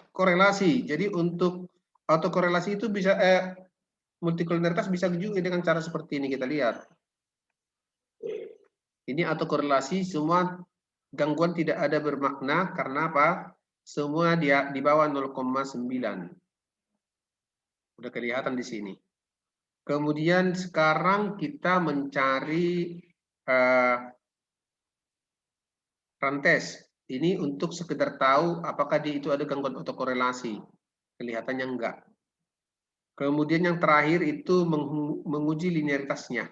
korelasi. Jadi untuk autokorelasi itu bisa multikolinialitas bisa juga dengan cara seperti ini, kita lihat. Ini autokorelasi, semua gangguan tidak ada bermakna karena apa? Semua dia di bawah 0,9. Udah kelihatan di sini. Kemudian sekarang kita mencari rantes. Ini untuk sekedar tahu apakah dia itu ada gangguan autokorelasi. Kelihatannya enggak. Kemudian yang terakhir itu menguji linearitasnya.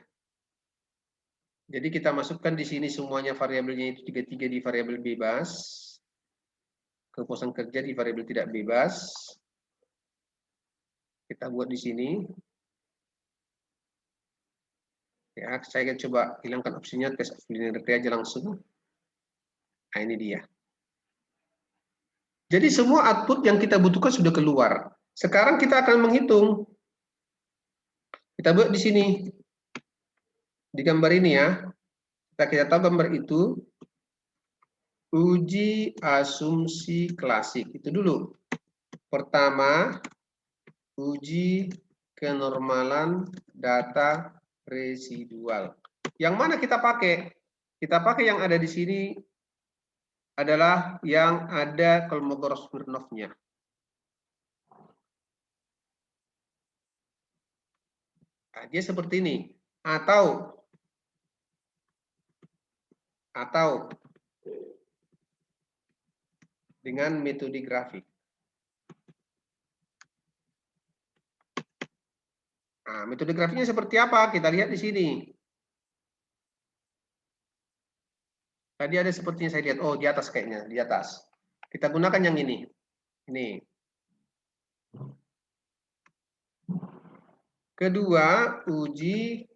Jadi kita masukkan di sini semuanya variabelnya itu 33 di variabel bebas. Kepuasan kerja di variabel tidak bebas. Kita buat di sini. Ya, saya coba hilangkan opsinya tes of linearity aja langsung. Nah, ini dia. Jadi semua output yang kita butuhkan sudah keluar. Sekarang kita akan menghitung. Kita buat di sini. Di gambar ini ya. Kita tahu gambar itu uji asumsi klasik. Itu dulu. Pertama, uji kenormalan data residual. Yang mana kita pakai? Kita pakai yang ada di sini adalah yang ada Kolmogorov-Smirnov-nya. Nah, dia seperti ini. Atau dengan metode grafik. Nah, metode grafiknya seperti apa? Kita lihat di sini. Tadi ada sepertinya saya lihat. Oh, di atas kayaknya, di atas. Kita gunakan yang ini. Ini. Kedua, uji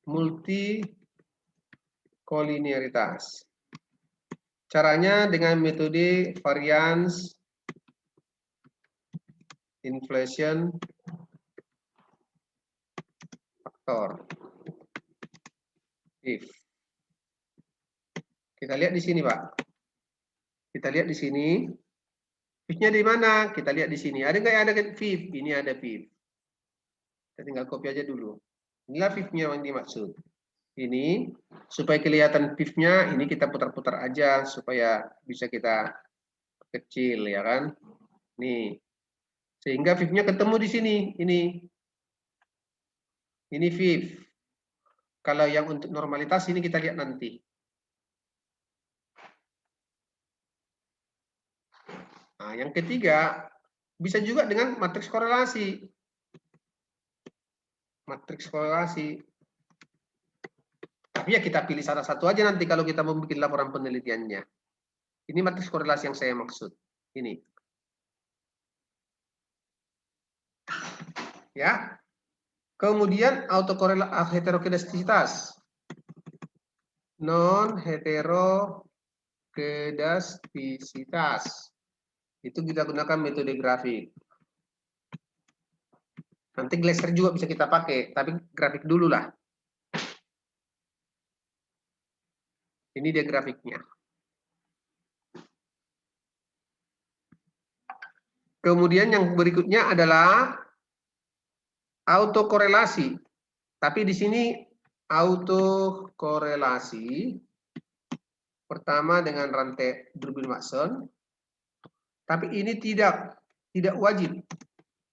multikolinearitas. Caranya dengan metode variance inflation faktor. If. Kita lihat di sini, Pak. Kita lihat di sini. If-nya di mana? Kita lihat di sini. Ada nggak yang ada VIF? Ini ada VIF. Kita tinggal copy aja dulu. Inilah VIF-nya yang dimaksud. Ini supaya kelihatan VIF-nya, ini kita putar-putar aja supaya bisa kita kecil, ya kan? Nih. Sehingga VIF-nya ketemu di sini. Ini VIF. Kalau yang untuk normalitas ini kita lihat nanti. Nah, yang ketiga, bisa juga dengan matriks korelasi. Matriks korelasi. Tapi ya kita pilih salah satu aja nanti kalau kita mau bikin laporan penelitiannya. Ini matriks korelasi yang saya maksud. Ini. Ya. Kemudian heterokedastisitas. Non heterokedastisitas. Itu kita gunakan metode grafik. Nanti Glaser juga bisa kita pakai, tapi grafik dulu lah. Ini dia grafiknya. Kemudian yang berikutnya adalah autokorelasi. Tapi di sini autokorelasi pertama dengan rantai Durbin-Watson. Tapi ini tidak wajib.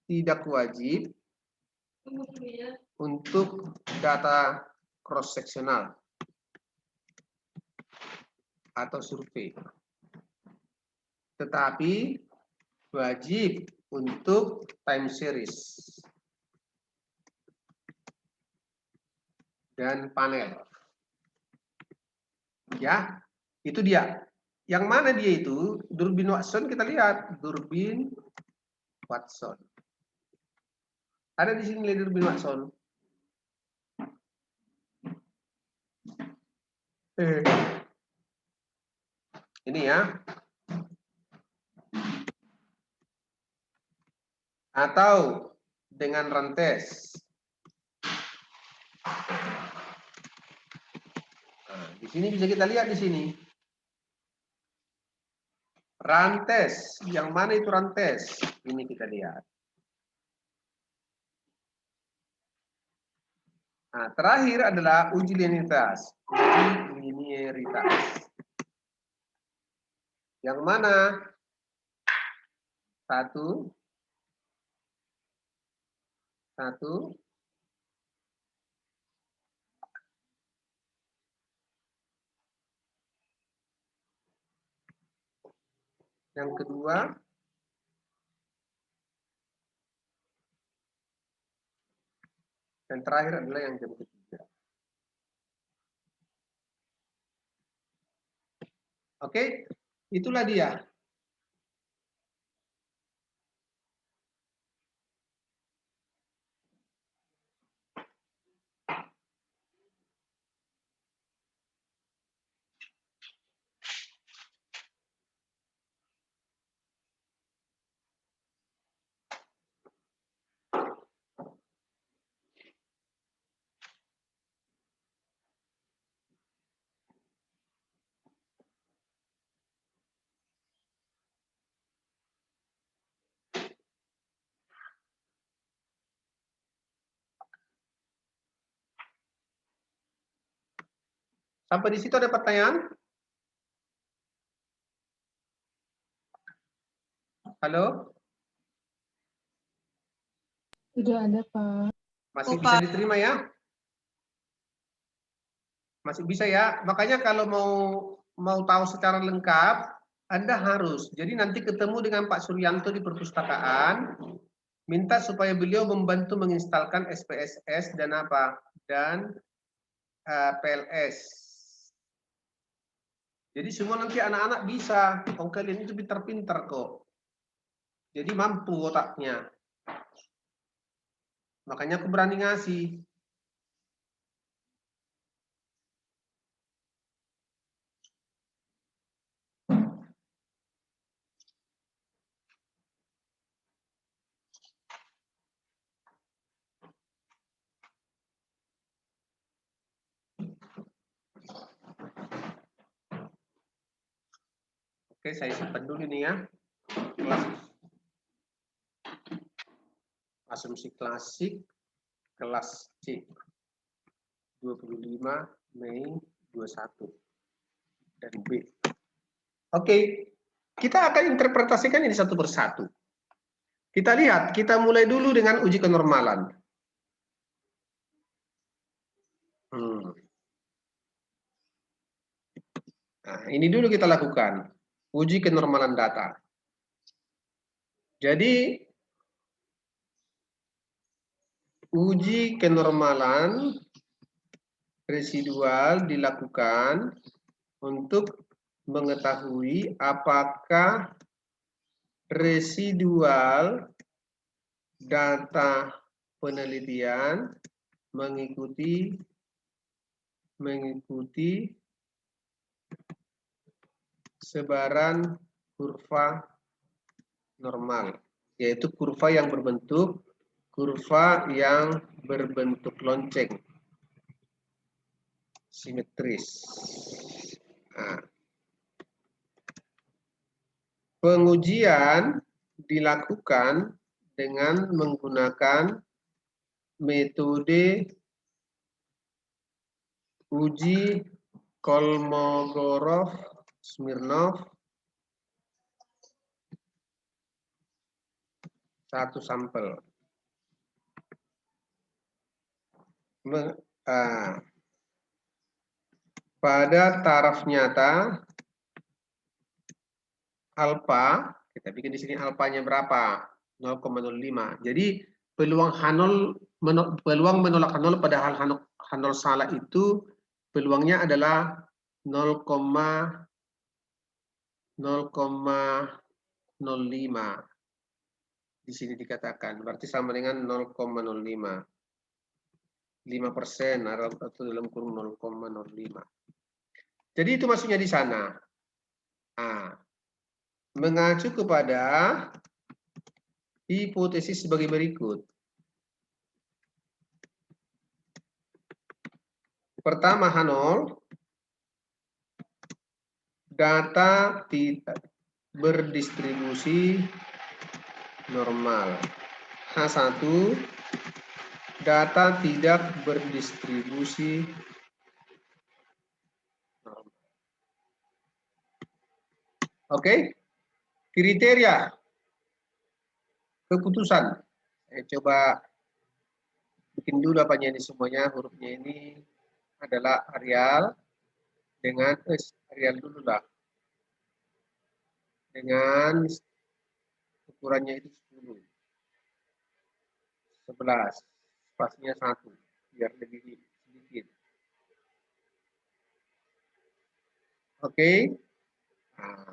Tidak wajib untuk data cross sectional atau survei. Tetapi wajib untuk time series dan panel. Ya, itu dia. Yang mana dia itu? Durbin-Watson kita lihat. Durbin-Watson. Ada di sini Durbin-Watson. Ini ya. Atau dengan rantes. Nah, di sini bisa kita lihat di sini. Rantes, yang mana itu rantes? Ini kita lihat. Nah, terakhir adalah uji linearitas. Uji linearitas. Yang mana? Satu. Yang kedua. Dan terakhir adalah yang jam ketiga. Oke, itulah dia. Sampai di situ ada pertanyaan? Halo? Tidak ada, Pak. Masih bisa diterima ya? Masih bisa ya? Makanya kalau mau tahu secara lengkap, Anda harus. Jadi nanti ketemu dengan Pak Suryanto di perpustakaan, minta supaya beliau membantu menginstalkan SPSS dan apa? Dan PLS. Jadi semua nanti anak-anak bisa. Oh, kalian itu pintar-pintar kok. Jadi mampu otaknya. Makanya aku berani ngasih. Oke, saya simpan dulu nih ya. Asumsi klasik kelas C. 25 Mei 21 dan B. Oke, kita akan interpretasikan ini satu persatu. Kita lihat, kita mulai dulu dengan uji kenormalan. Nah, ini dulu kita lakukan. Uji kenormalan data. Jadi uji kenormalan residual dilakukan untuk mengetahui apakah residual data penelitian mengikuti sebaran kurva normal, yaitu kurva yang berbentuk lonceng simetris. Nah, pengujian dilakukan dengan menggunakan metode uji Kolmogorov-Smirnov satu sampel. Pada taraf nyata alfa, kita bikin di sini alfanya berapa? 0,05. Jadi peluang menolak H0 padahal H0 salah itu peluangnya adalah 0,05. Di sini dikatakan, berarti sama dengan 0,05. 5% atau dalam kurung 0,05. Jadi itu maksudnya di sana. Nah, mengacu kepada hipotesis sebagai berikut. Pertama, H0, data tidak berdistribusi normal. H1, data tidak berdistribusi normal. Oke, kriteria keputusan. Saya coba bikin dulu apanya ini semuanya. Hurufnya ini adalah Arial dengan Arial dulu lah. Dengan ukurannya itu 10. 11. Spasinya 1 biar lebih sedikit. Oke. Nah,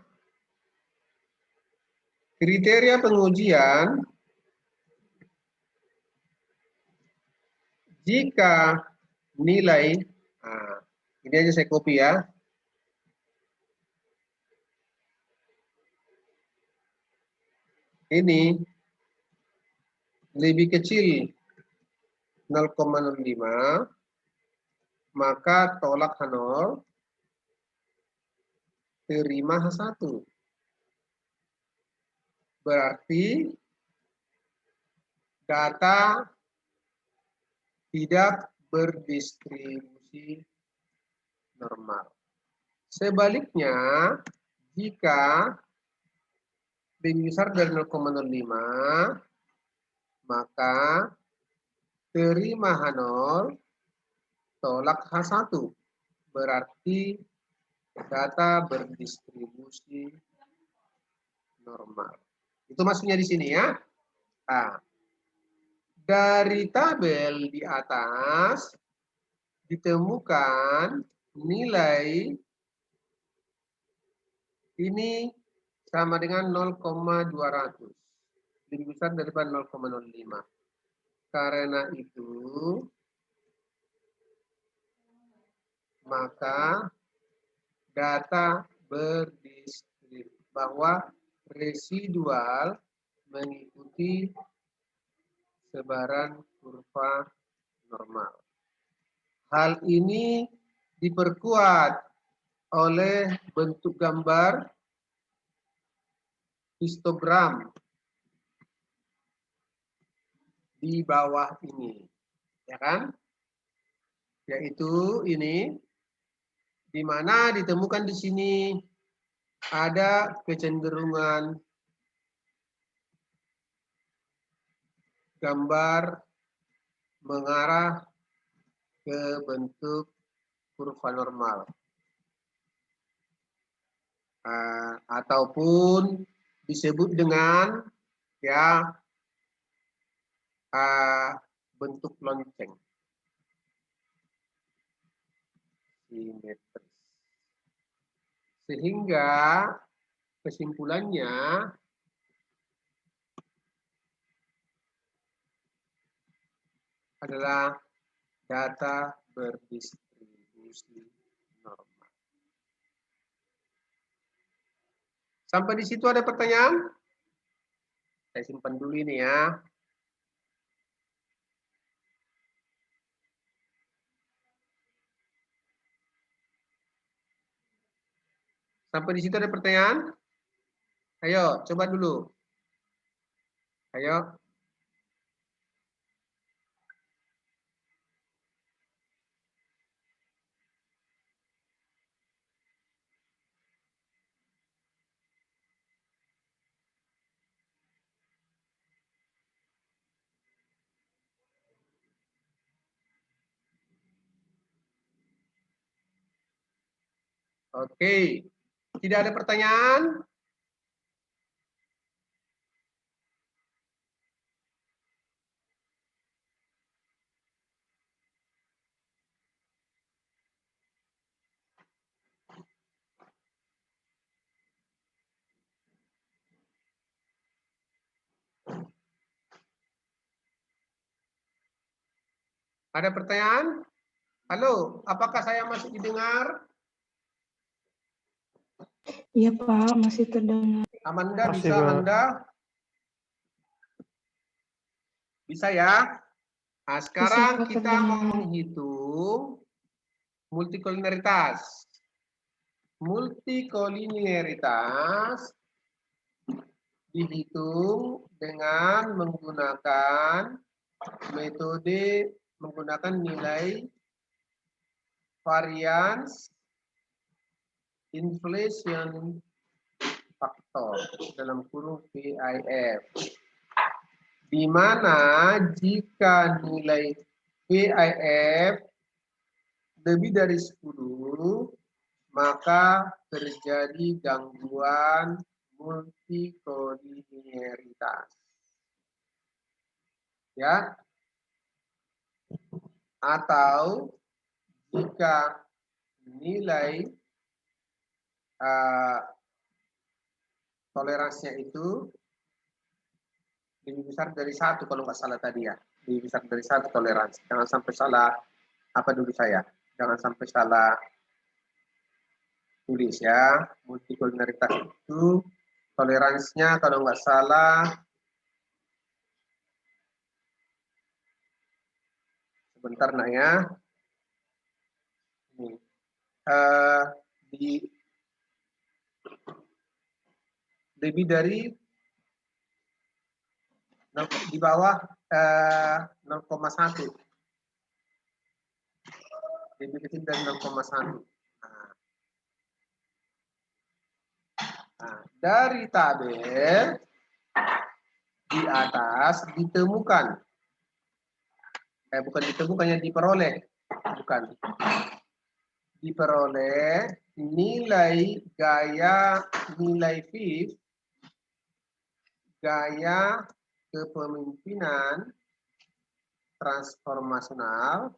kriteria pengujian jika nilai, ini aja saya copy ya. Ini lebih kecil 0,05, maka tolak H0, terima H1. Berarti data tidak berdistribusi normal. Sebaliknya, jika lebih besar dari 0,05, maka terima H0, tolak H1. Berarti data berdistribusi normal. Itu maksudnya di sini ya. Nah, dari tabel di atas ditemukan nilai ini sama dengan 0,200. Lebih besar daripada 0,05. Karena itu, maka data berdistribusi bahwa residual mengikuti sebaran kurva normal. Hal ini diperkuat oleh bentuk gambar histogram di bawah ini, ya kan? Yaitu ini, di mana ditemukan di sini ada kecenderungan gambar mengarah ke bentuk kurva normal. Ataupun disebut dengan ya bentuk lonceng. Simetris. Sehingga kesimpulannya adalah data berdistribusi normal. Sampai di situ ada pertanyaan? Saya simpan dulu ini ya. Sampai di situ ada pertanyaan? Ayo, coba dulu. Ayo. Oke. Tidak ada pertanyaan? Ada pertanyaan? Halo, apakah saya masih didengar? Iya Pak, masih terdengar. Amanda, Masih, bisa Pak. Amanda? Bisa ya? Nah, sekarang Pak, kita terdengar. mau menghitung multikolinearitas. Multikolinearitas dihitung dengan menggunakan metode menggunakan nilai variance inflation factor dalam kurung VIF, di mana jika nilai VIF lebih dari 10 maka terjadi gangguan multikolinearitas. Ya. Atau jika nilai toleransinya itu lebih besar dari 1 kalau nggak salah tadi ya. Lebih besar dari 1 toleransi. Jangan sampai salah apa dulu saya. Jangan sampai salah tulis ya. Multikolinearitas itu toleransinya kalau nggak salah sebentar nak ya. Ini. Lebih dari di bawah 0,1. Lebih kecil dari 0,1. Nah, dari tabel di atas ditemukan, bukan ditemukannya diperoleh, bukan diperoleh nilai gaya nilai VIF, gaya kepemimpinan transformasional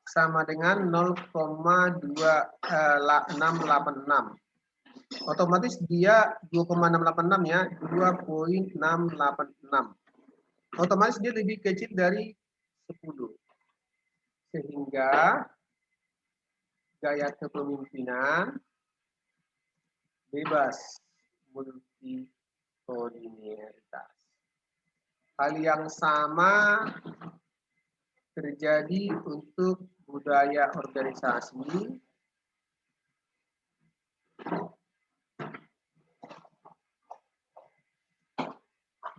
sama dengan 0,2686. Otomatis dia 2,686 ya, 2,686. Otomatis dia lebih kecil dari 10. Sehingga gaya kepemimpinan bebas multikolinearitas. Hal yang sama terjadi untuk budaya organisasi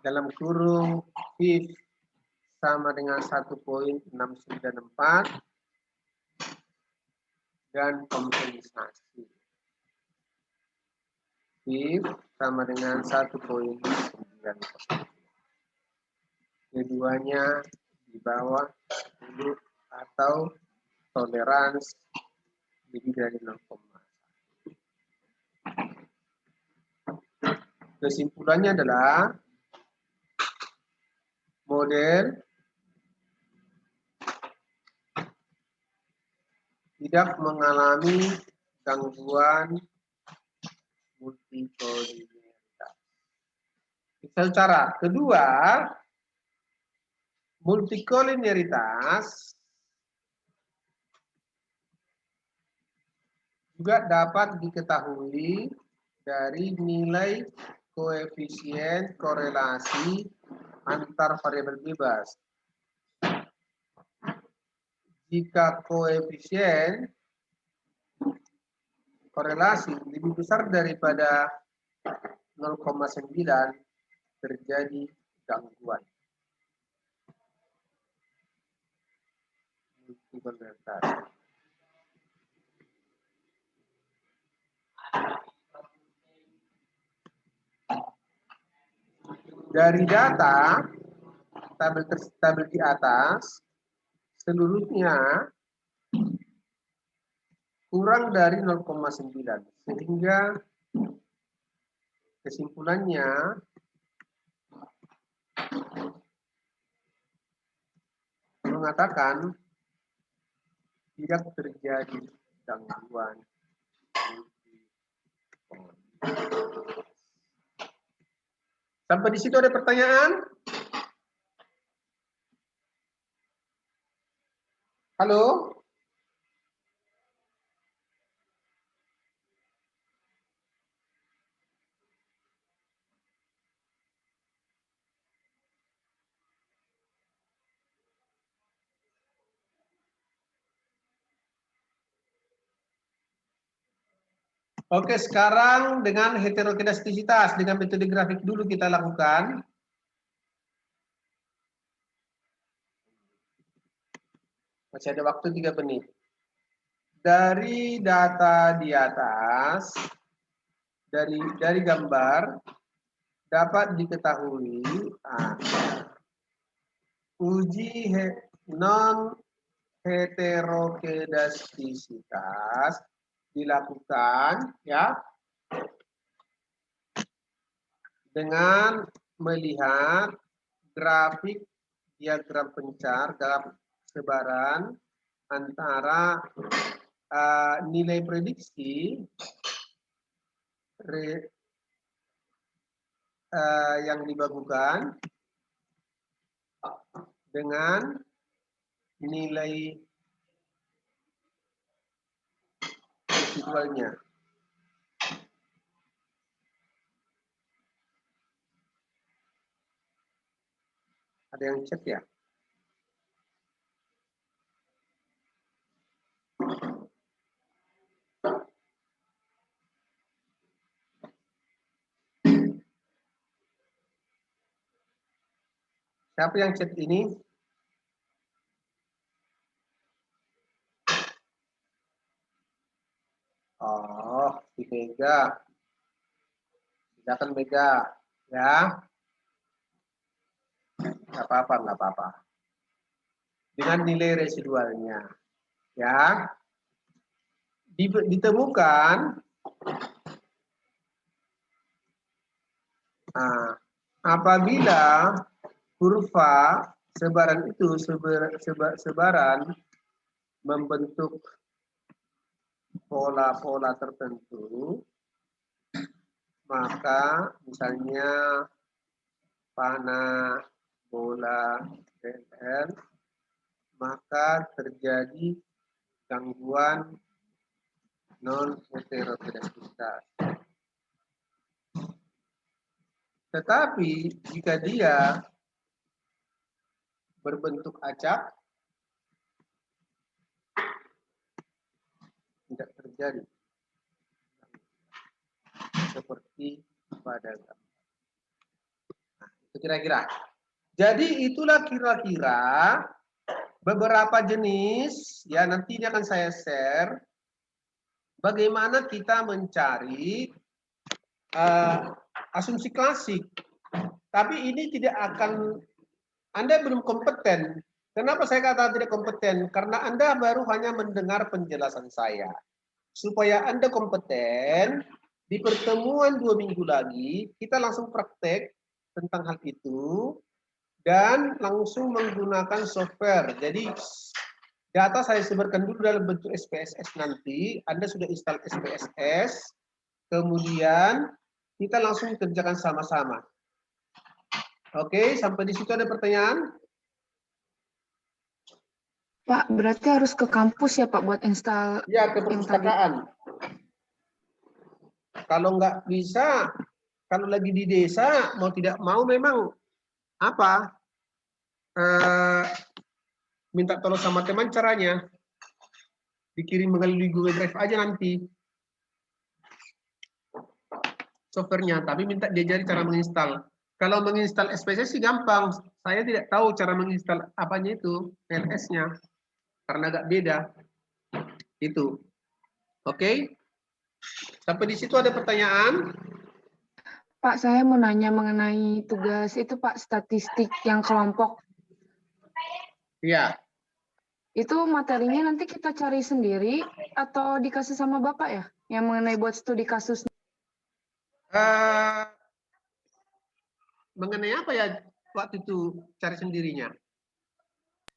dalam kurung VIF sama dengan 1,694 dan kompensasi. VIF sama dengan 1,9. Keduanya di bawah 10 atau toleransi lebih dari 0,1. Kesimpulannya adalah model tidak mengalami gangguan multikolinialitas. Satu cara. Kedua, multikolinialitas juga dapat diketahui dari nilai koefisien korelasi antar variabel bebas. Jika koefisien korelasi lebih besar daripada 0,9, terjadi gangguan multikolinialitas. Dari data tabel di atas, seluruhnya kurang dari 0,9, sehingga kesimpulannya mengatakan tidak terjadi gangguan. Sampai di situ ada pertanyaan? Halo? Oke, sekarang dengan heterogenestisitas, dengan metode grafik dulu kita lakukan. Masih ada waktu 3 menit. Dari data di atas, dari gambar, dapat diketahui uji non heterogenestisitas dilakukan ya dengan melihat grafik diagram pencar dalam sebaran antara nilai prediksi yang dibagikan dengan nilai residualnya. Ada yang cek ya? Siapa yang chat ini? Oh, si Mega. Silakan Mega, ya. Nggak apa-apa, nggak apa-apa. Dengan nilai residualnya, ya. Ditemukan apabila kurva sebaran itu sebaran membentuk pola-pola tertentu, maka misalnya panah, bola, PLN, maka terjadi gangguan non heterogenestisitas. Tetapi jika dia berbentuk acak, tidak terjadi seperti pada gambar. Nah, itu kira-kira. Jadi itulah kira-kira beberapa jenis, ya nanti ini akan saya share bagaimana kita mencari asumsi klasik. Tapi ini tidak akan, Anda belum kompeten. Kenapa saya kata tidak kompeten? Karena Anda baru hanya mendengar penjelasan saya. Supaya Anda kompeten, Di pertemuan 2 minggu lagi, kita langsung praktek tentang hal itu dan langsung menggunakan software. Jadi data saya sebarkan dulu dalam bentuk SPSS nanti. Anda sudah install SPSS, kemudian kita langsung kerjakan sama-sama. Oke, sampai di situ ada pertanyaan? Pak, berarti harus ke kampus ya Pak buat install Ya, ke yang tadi. perpustakaan. Kalau nggak bisa, kalau lagi di desa, mau tidak mau memang apa? Minta tolong sama teman caranya. Dikirim melalui Google Drive aja nanti softwarenya, tapi minta diajari cara menginstal. Kalau menginstal SPSS sih gampang. Saya tidak tahu cara menginstal apanya itu, PLS-nya. Karena agak beda. Itu. Oke? Sampai di situ ada pertanyaan? Pak, saya mau nanya mengenai tugas itu Pak, statistik yang kelompok. Iya. Itu materinya nanti kita cari sendiri atau dikasih sama Bapak ya? Yang mengenai buat studi kasus. Mengenai apa ya waktu itu cari sendirinya?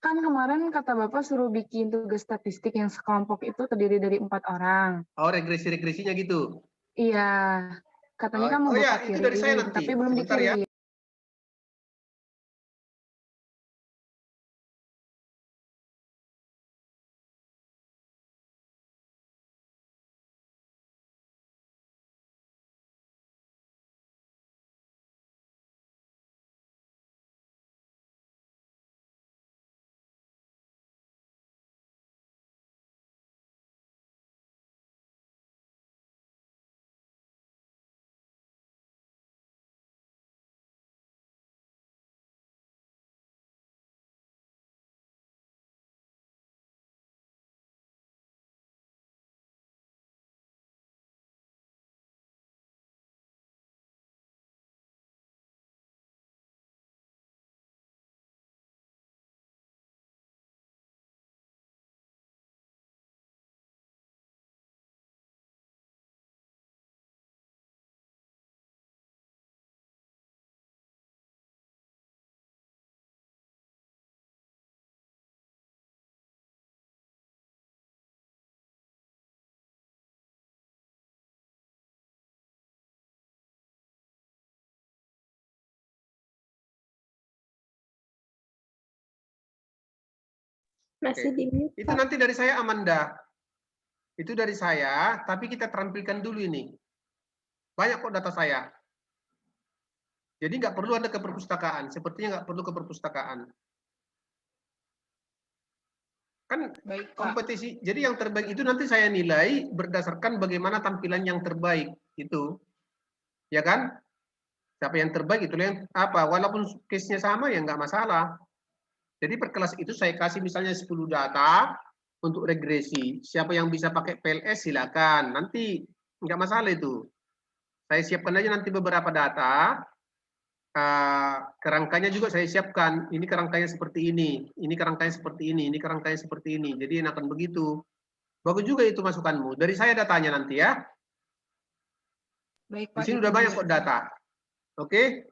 Kan kemarin kata Bapak suruh bikin tugas statistik yang sekelompok itu terdiri dari 4 orang. Oh, regresi-regresinya gitu? Iya, katanya kan mau Oh ya, Bapak itu dari saya kirim, nanti. tapi belum Sebentar ya. dikirim. Masih di mute, Itu Pak. nanti dari saya Amanda. Itu dari saya, tapi kita tampilkan dulu ini. Banyak kok data saya. Jadi nggak perlu ada ke perpustakaan. Sepertinya nggak perlu ke perpustakaan. Kan Baik, Pak. kompetisi. Jadi yang terbaik itu nanti saya nilai berdasarkan bagaimana tampilan yang terbaik itu. Ya kan? Siapa yang terbaik itu yang apa? Walaupun case-nya sama ya nggak masalah. Jadi per kelas itu saya kasih misalnya 10 data untuk regresi. Siapa yang bisa pakai PLS silakan. Nanti nggak masalah itu. Saya siapkan aja nanti beberapa data. Kerangkanya juga saya siapkan. Ini kerangkanya seperti ini kerangkanya seperti ini kerangkanya seperti ini. Jadi enakan begitu. Bagus juga itu masukanmu. Dari saya datanya nanti ya. Baik, Di Pak. sini udah banyak kok data. Oke?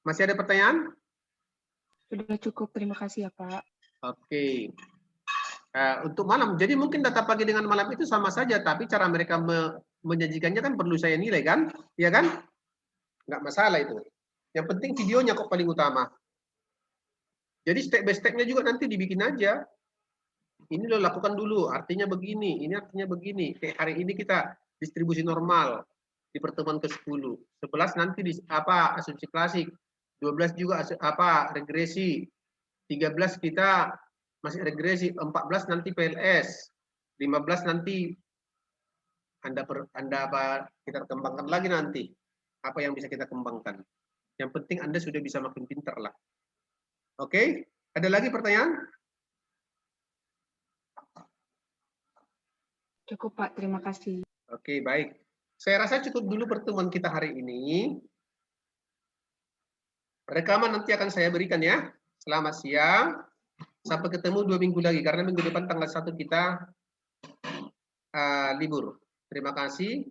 Masih ada pertanyaan? Sudah cukup, terima kasih ya Pak. Oke. Untuk malam, jadi mungkin data pagi dengan malam itu sama saja, tapi cara mereka menyajikannya kan perlu saya nilai kan, ya kan? Nggak masalah itu. Yang penting videonya kok paling utama. Jadi step by step-nya juga nanti dibikin aja. Ini lo lakukan dulu, artinya begini, ini artinya begini. Kayak hari ini kita distribusi normal di pertemuan ke-10. 11 nanti di asumsi klasik. 12 juga regresi. 13 kita masih regresi, 14 nanti PLS, 15 nanti kita kembangkan lagi nanti apa yang bisa kita kembangkan. Yang penting Anda sudah bisa makin pintar lah. Oke, ada lagi pertanyaan? Cukup Pak, terima kasih. Oke, baik. Saya rasa cukup dulu pertemuan kita hari ini. Rekaman nanti akan saya berikan ya. Selamat siang. Sampai ketemu 2 minggu lagi karena minggu depan tanggal 1 kita libur. Terima kasih.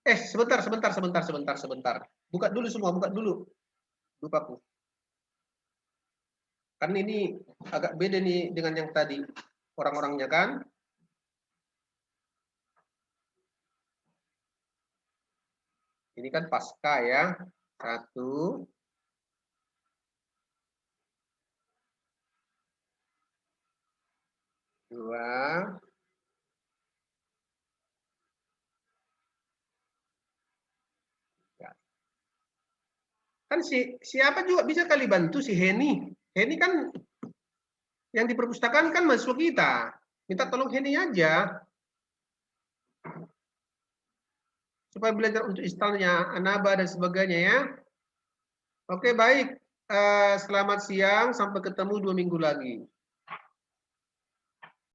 Sebentar. Buka dulu semua, buka dulu. Lupaku. Kan ini agak beda nih dengan yang tadi. Orang-orangnya kan. Ini kan pasca ya. 1. Dua. Kan siapa juga bisa kali bantu si Heni. Heni kan yang di perpustakaan kan mahasiswa kita. Minta tolong Heni aja. Supaya belajar untuk instalnya Anaba dan sebagainya ya. Oke, baik. Selamat siang, sampai ketemu 2 minggu lagi.